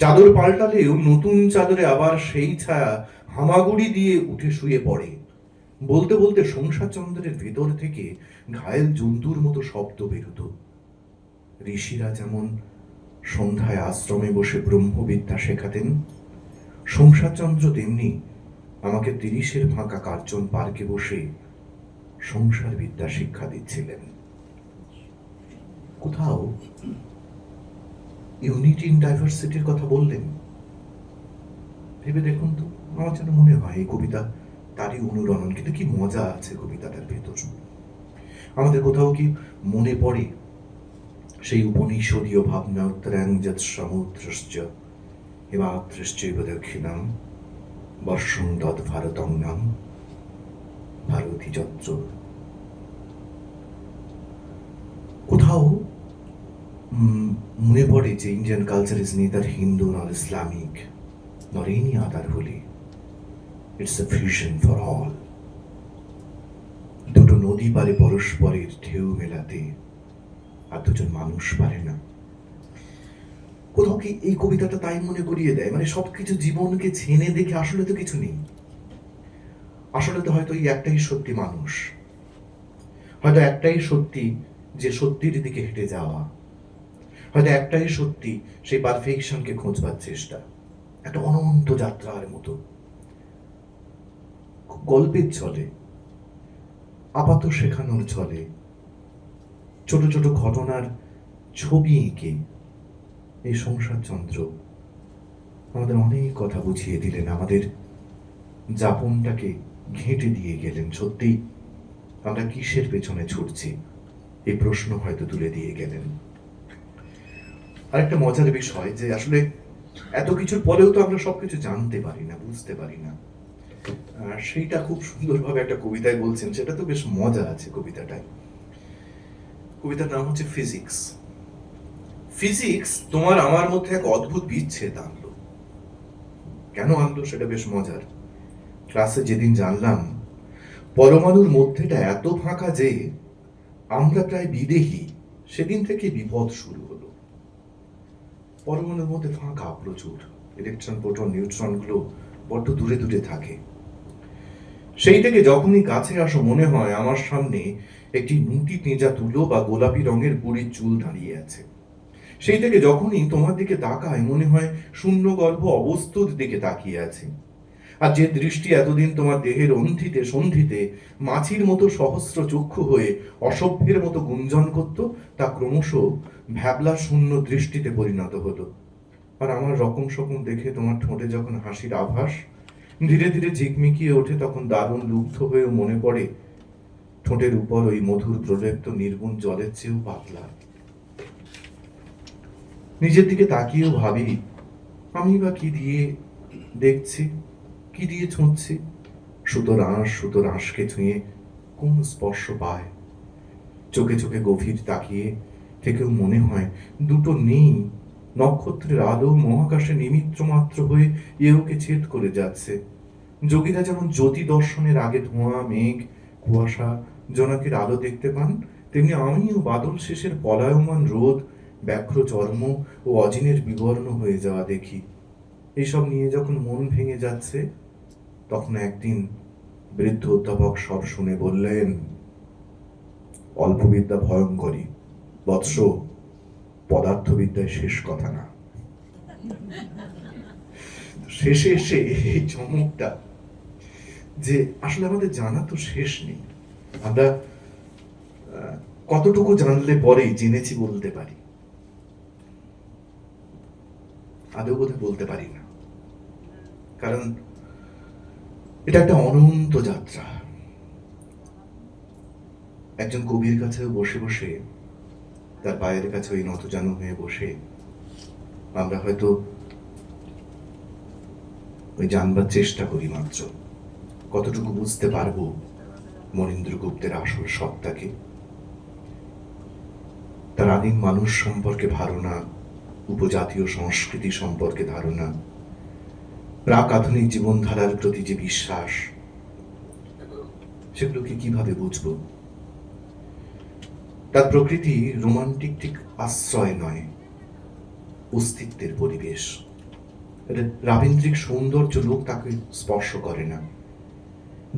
চাদর পাল্টালেও নতুন চাদরে আবার সেই ছায়া হামাগুড়ি দিয়ে উঠে শুয়ে পড়ে। বলতে বলতে সংসার চন্দ্রের ভেতর থেকে ঘায়েল জন্তুর মতো শব্দ বেরোত। ঋষিরা যেমন সন্ধ্যায় আশ্রমে বসে ব্রহ্মবিদ্যা শেখাতেন, সংসারচন্দ্র তেমনি আমাকে 30-এর ফাঁকা কার্জন পার্কে বসে সংসার বিদ্যা শিক্ষা দিচ্ছিলেন। কোথাও ইউনিটি ইন ডাইভার্সিটির কথা বললেন। ভেবে দেখুন তো, আমার যেন মনে হয় এই কবিতা তারই অনুরণন, কিন্তু কি মজা আছে কবিতাটার ভেতর। আমাদের কোথাও কি মনে পড়ে সেই উপনিষদীয় ভাবনা, উত্তরাং যৎ সমুদ্রশ্চ হিমাদ্রশ্চৈব দক্ষিণাং বর্ষং তৎ ভারতং নাম। ভারতী যত্র। কোথাও মনে পড়ে যে Indian culture is neither Hindu nor Islamic nor any other holy, it's a fusion for all. দুটো নদী পারে পরস্পরের ঢেউ মেলাতে, আর দুজন মানুষ পারে না। কোথাও কি এই কবিতাটা তাই মনে করিয়ে দেয়, মানে সবকিছু জীবনকে ছেনে দেখে আসলে তো কিছু নেই। আসলে তো হয়তো এই একটাই সত্যি মানুষ, হয়তো একটাই সত্যি যে সত্যির দিকে হেঁটে যাওয়া, হয়তো একটাই সত্যি সেই পারফেকশনকে খোঁজবার চেষ্টা, একটা অনন্ত যাত্রার মতো। গল্পের ছলে, আপাত শেখানোর ছলে, ছোট ছোট ঘটনার ছবি এঁকে এই সংসার চন্দ্র আমাদের অনেক কথা বুঝিয়ে দিলেন, আমাদের যাপনটাকে ঘেঁটে দিয়ে গেলেন। সত্যি আমরা কিসের পেছনে ছুটছি এই প্রশ্ন হয়তো তুলে দিয়ে গেলেন। আরেকটা মজার বিষয় যে আসলে এত কিছুর পরেও তো আমরা সবকিছু জানতে পারি না, বুঝতে পারি না। সেইটা খুব সুন্দরভাবে একটা কবিতায় বলছেন, সেটা তো বেশ মজা আছে কবিতাটায়। কবিতার নাম হচ্ছে ফিজিক্স। ফিজিক্স তোমার আমার মধ্যে এক অদ্ভুত বিচ্ছেদ আনলো। কেন আনলো সেটা বেশ মজার। ক্লাসে যেদিন জানলাম পরমাণুর মধ্যেটা এত ফাঁকা যে আমরা প্রায় বিদেহী, সেদিন থেকে বিপদ শুরু হলো। পরমাণুর মধ্যে ফাঁকা প্রচুর, ইলেকট্রন প্রোটন নিউট্রন গুলো বড্ড দূরে দূরে থাকে। সেই থেকে যখনই কাছে আসো মনে হয় আমার সামনে একটি নুটি পেঁজা তুলো বা গোলাপি রঙের বুড়ির চুল দাঁড়িয়ে আছে। সেই থেকে যখনই তোমার দিকে তাকায় মনে হয় শূন্য গর্ভ অবস্তুর দিকে তাকিয়ে আছে। আর যে দৃষ্টি এতদিন তোমার দেহের অন্ধিতে সন্ধিতে মাছির মতো সহস্র চক্ষু হয়ে অসভ্যের মতো গুঞ্জন করত, তা ক্রমশ ভ্যাবলা শূন্য দৃষ্টিতে পরিণত হলো। আর আমার রকম সকম দেখে তোমার ঠোঁটে যখন হাসির আভাস ধীরে ধীরে ঝিকমিকিয়ে ওঠে, তখন দারুণ লুব্ধ হয়েও মনে পড়ে ঠোঁটের উপর ওই মধুর প্রলেপ্ত নির্গুণ জলের চেয়েও পাতলা। নিজের দিকে তাকিয়েও ভাবি আমি বা কি দিয়ে দেখছি, কি দিয়ে ছুঁচ্ছি। সুতোর আঁশকে ছুঁয়ে কোন স্পর্শ পায়। চোখে চোখে গভীর তাকিয়ে থেকেও মনে হয় দুটো নেই। নক্ষত্রের আলো মহাকাশে নিমিত্র মাত্র হয়ে এওকে ছেদ করে যাচ্ছে। যোগীরা যেমন জ্যোতি দর্শনের আগে ধোঁয়া মেঘ কুয়াশা জোনাকির আলো দেখতে পান, তেমনি আমিও বাদল শেষের পলায়মান রোদ ব্যাঘ্র চর্ম ও অজিনের বিবর্ণ হয়ে যাওয়া দেখি। এইসব নিয়ে যখন মন ভেঙে যাচ্ছে, তখন একদিন বৃদ্ধ অধ্যাপক সব শুনে বললেন, অল্পবিদ্যা ভয়ঙ্করী বৎস, পদার্থবিদ্যায় শেষ কথা না। শেষে এসে এই চমকটা যে আসলে আমাদের জানা তো শেষ নেই। আমরা কতটুকু জানলে পরেই জেনেছি বলতে পারি, আদৌ বোধহয় বলতে পারি না। কারণ এটা একটা অনন্ত যাত্রা। একজন কবির কাছেও বসে বসে, তার পায়ের কাছে ওই নতজানু হয়ে বসে আমরা হয়তো ওই জানবার চেষ্টা করি মাত্র, কতটুকু বুঝতে পারবো মনীন্দ্র গুপ্তের আসল সত্তাকে, তার আদিম মানুষ সম্পর্কে ধারণা, উপজাতীয় সংস্কৃতি সম্পর্কে ধারণা, প্রাক আধুনিক জীবনধারার প্রতি যে বিশ্বাস, সেগুলোকে কিভাবে বুঝবো। তার প্রকৃতি রোমান্টিক ঠিক আশ্রয় নয়, অস্তিত্বের পরিবেশ। রাবীন্দ্রিক সৌন্দর্য লোক তাকে স্পর্শ করে না।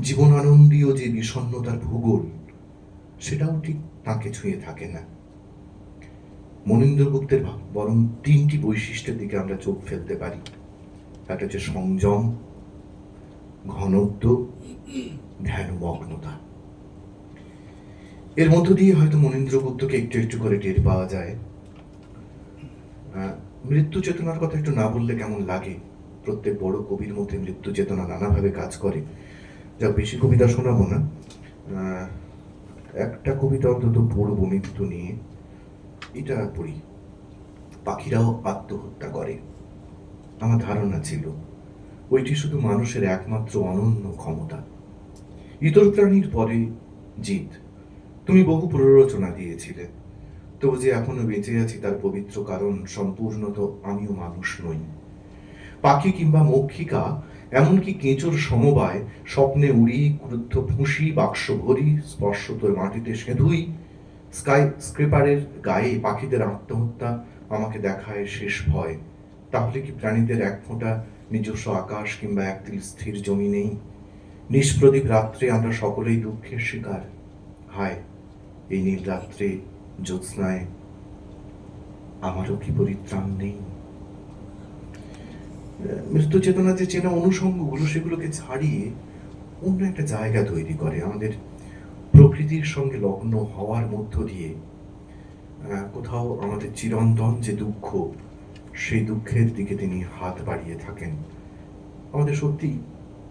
জীবনানন্দীয় যে বিষণ্ণতার ভূগোল, সেটাও ঠিক তাকে ছুঁয়ে থাকে না। মনীন্দ্র গুপ্তের বরং তিনটি বৈশিষ্ট্যের দিকে আমরা চোখ ফেলতে পারি। একটা হচ্ছে সংযম, ঘনত্ব, ধ্যানমগ্নতা। এর মধ্য দিয়ে হয়তো মনীন্দ্র গুপ্তকে একটু একটু করে টের পাওয়া যায়। মৃত্যু চেতনার কথা একটু না বললে কেমন লাগে। প্রত্যেক বড় কবির মধ্যে মৃত্যু চেতনা নানাভাবে কাজ করে। যা বেশি কবিতা শোনাবো না, একটা কবিতা অন্তত পড়বো মৃত্যু নিয়ে। এটা পড়ি, পাখিরাও আত্মহত্যা করে। আমার ধারণা ছিল ওইটি শুধু মানুষের একমাত্র অনন্য ক্ষমতা। ইতর প্রাণীর পরে জিত, তুমি বহু প্ররোচনা দিয়েছিলে, তবু যে এখনো বেঁচে আছি তার পবিত্র কারণ সম্পূর্ণত আমিও মানুষ নই। পাখি কিংবা মক্ষিকা, এমনকি কেঁচোর সমবায়, স্বপ্নে উড়ি, ক্রুদ্ধ ফুঁসি, বাক্স ভরি, স্পর্শ তোর মাটিতে সেঁধুই, স্কাই স্ক্রেপারের গায়ে পাখিদের আত্মহত্যা আমাকে দেখায় শেষ ভয়। তাহলে কি প্রাণীদের এক ফোঁটা নিজস্ব আকাশ কিংবা একদিল স্থির জমি নেই? নিষ্প্রদীপ রাত্রে আমরা সকলেই দুঃখের শিকার। হায়, এই নীল রাত্রে জ্যোৎস্নায় আমারও কি পরিত্রাণ নেই? মৃত্যু চেতনা যে চেনা অনুষঙ্গগুলো, সেগুলোকে ছাড়িয়ে অন্য একটা জায়গা তৈরি করে আমাদের প্রকৃতির সঙ্গে লগ্ন হওয়ার মধ্য দিয়ে। কোথাও আমাদের চিরন্তন যে দুঃখ, সেই দুঃখের দিকে তিনি হাত বাড়িয়ে থাকেন। আমাদের সত্যি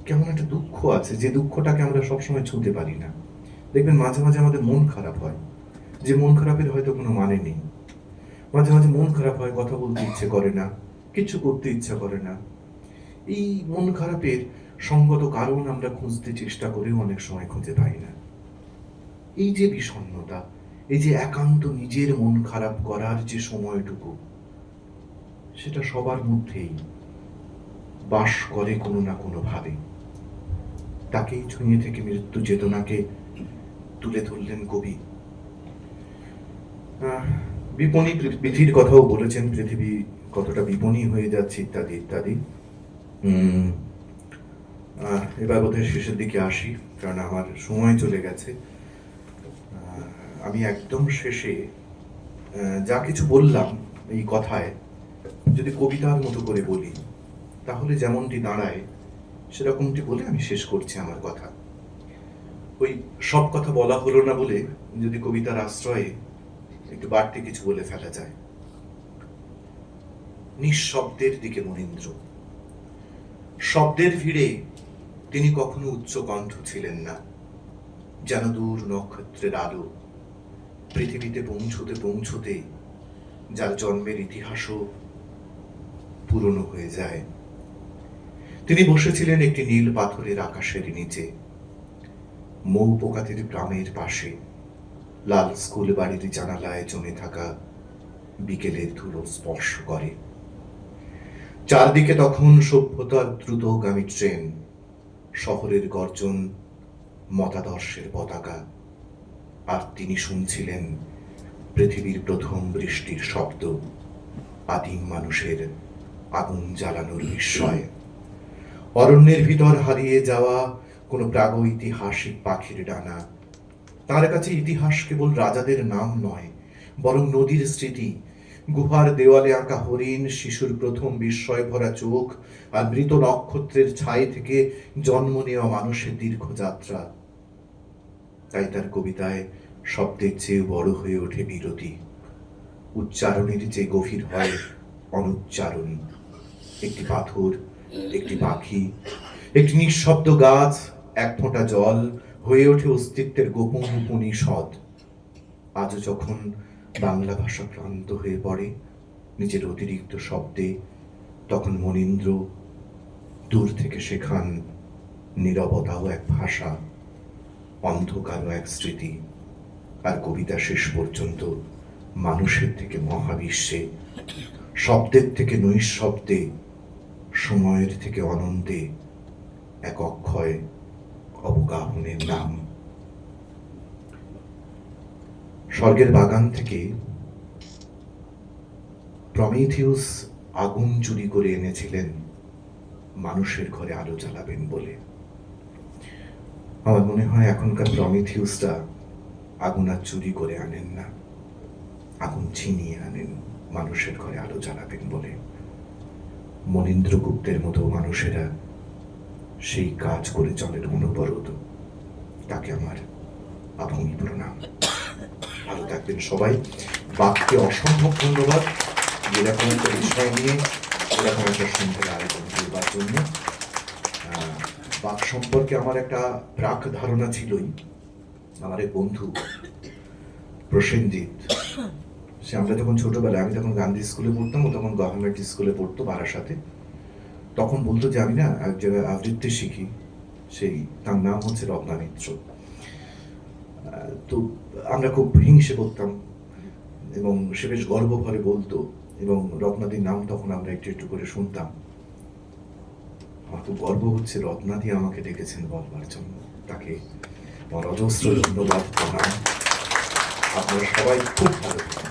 কেমন একটা দুঃখ আছে, যে দুঃখটাকে আমরা সবসময় ছুঁতে পারি না। দেখবেন মাঝে মাঝে আমাদের মন খারাপ হয়, যে মন খারাপের হয়তো কোনো মানে নেই। মাঝে মাঝে মন খারাপ হয়, কথা বলতে ইচ্ছে করে না, কিছু করতে ইচ্ছা করে না। এই মন খারাপের সঙ্গত কারণ আমরা খুঁজতে চেষ্টা করেও অনেক সময় খুঁজে পাই না। এই যে বিষণ্ণতা, এই যে একান্ত নিজের মন খারাপ করার যে সময়টুকু, সেটা সবার মধ্যেই বাস করে কোনো না কোনো ভাবে। তাকেই ছুঁয়ে থেকে মৃত্যু চেতনাকে তুলে ধরলেন কবি। বিপণী বিধির কথাও বলেছেন, পৃথিবী কতটা বিপণী হয়ে যাচ্ছে ইত্যাদি ইত্যাদি। এবার বোধহয় শেষের দিকে আসি, কারণ আমার সময় চলে গেছে। আমি একদম শেষে যা কিছু বললাম এই কথায় যদি কবিতার মতো করে বলি, তাহলে যেমনটি দাঁড়ায় সেরকমটি বলে আমি শেষ করছি আমার কথা। ওই সব কথা বলা হলো না বলে যদি কবিতার আশ্রয়ে একটু বাড়তি কিছু বলে ফেলা যায়। নিঃশব্দের দিকে মনীন্দ্র, শব্দের ভিড়ে তিনি কখনো উচ্চ কণ্ঠ ছিলেন না, যেন দূর নক্ষত্রের আলো পৃথিবীতে পৌঁছতে পৌঁছতে যার জন্মের ইতিহাসও পুরনো হয়ে যায়। তিনি বসেছিলেন একটি নীল পাথরের আকাশের নিচে, মৌ পোকাতির গ্রামের পাশে, লাল স্কুল বাড়ির জানালায় জমে থাকা বিকেলের ধুলো স্পর্শ করে। চারদিকে তখন সভ্যতার দ্রুতগামী ট্রেন, শহরের গর্জন, মতাদর্শের পতাকা, আর তিনি শুনছিলেন পৃথিবীর প্রথম বৃষ্টির শব্দ, আদিম মানুষের আগুন জ্বালানোর বিস্ময়, অরণ্যের ভিতর হারিয়ে যাওয়া কোনো প্রাগৈতিহাসিক পাখির ডানা। তার কাছে ইতিহাস কেবল রাজাদের নাম নয়, বরং নদীর স্মৃতি, গুহার দেওয়ালে আঁকা হরিণ, শিশুর প্রথম বিস্ময় ভরা চোখ, আর মৃত নক্ষত্রের ছাই থেকে জন্ম নেওয়া মানুষের দীর্ঘ যাত্রা। তাই তার কবিতায় শব্দের চেয়ে বড় হয়ে ওঠে বিরতি, উচ্চারণের যে গভীর হয় অনুচ্চারণ। একটি পাথর, একটি পাখি, একটি নিঃশব্দ গাছ, এক ফোঁটা জল হয়ে ওঠে অস্তিত্বের গোপন উপনিষদ। আজও যখন বাংলা ভাষা ক্লান্ত হয়ে পড়ে নিজের অতিরিক্ত শব্দে, তখন মনীন্দ্র দূর থেকে শেখান নীরবতাও এক ভাষা, অন্ধকারও এক স্মৃতি। আর কবিতা শেষ পর্যন্ত মানুষের থেকে মহাবিশ্বে, শব্দের থেকে নৈঃশব্দে, সময়ের থেকে অনন্তে এক অক্ষয় অবগাহনের নাম। স্বর্গের বাগান থেকে প্রমিথিউস আগুন চুরি করে এনেছিলেন মানুষের ঘরে আলো জ্বালাবেন বলে। আমার মনে হয় এখনকার প্রমিথিউসরা আগুন আর চুরি করে আনেন না, আগুন ছিনিয়ে আনেন মানুষের ঘরে আলো জ্বালাবেন বলে। মনীন্দ্র গুপ্তের মতো মানুষেরা সেই কাজ করে চলেন অনবরত। তাকে আমার আভঙ্গি প্রণাম। ভালো থাকবেন সবাই। বাককে অসম্ভব ধন্যবাদ যেরকম একটা বিষয় নিয়ে এরকম একটা সুন্দর আয়োজন করবার জন্য। বাক সম্পর্কে আমার একটা প্রাক ধারণা ছিলই। আমার এক বন্ধু প্রসেনজিৎ, সে আমরা যখন ছোটবেলায়, আমি তখন গান্ধী স্কুলে পড়তাম, ও তখন গভর্নমেন্ট স্কুলে পড়তো বারাসাতে, তখন বলতো যে আমি না এক জায়গায় আবৃত্তি শিখি, তার নাম হচ্ছে রত্না মিত্র। তো আমরা খুব হিংসে করতাম এবং সে বেশ গর্ব ভরে বলতো, এবং রত্নাদির নাম তখন আমরা একটু একটু করে শুনতাম। আমার খুব গর্ব হচ্ছে রত্নাদি আমাকে ডেকেছেন বলবার জন্য, তাকে আমার অজস্র ধন্যবাদ প্রণাম। আপনারা সবাই খুব ভালো থাকুন।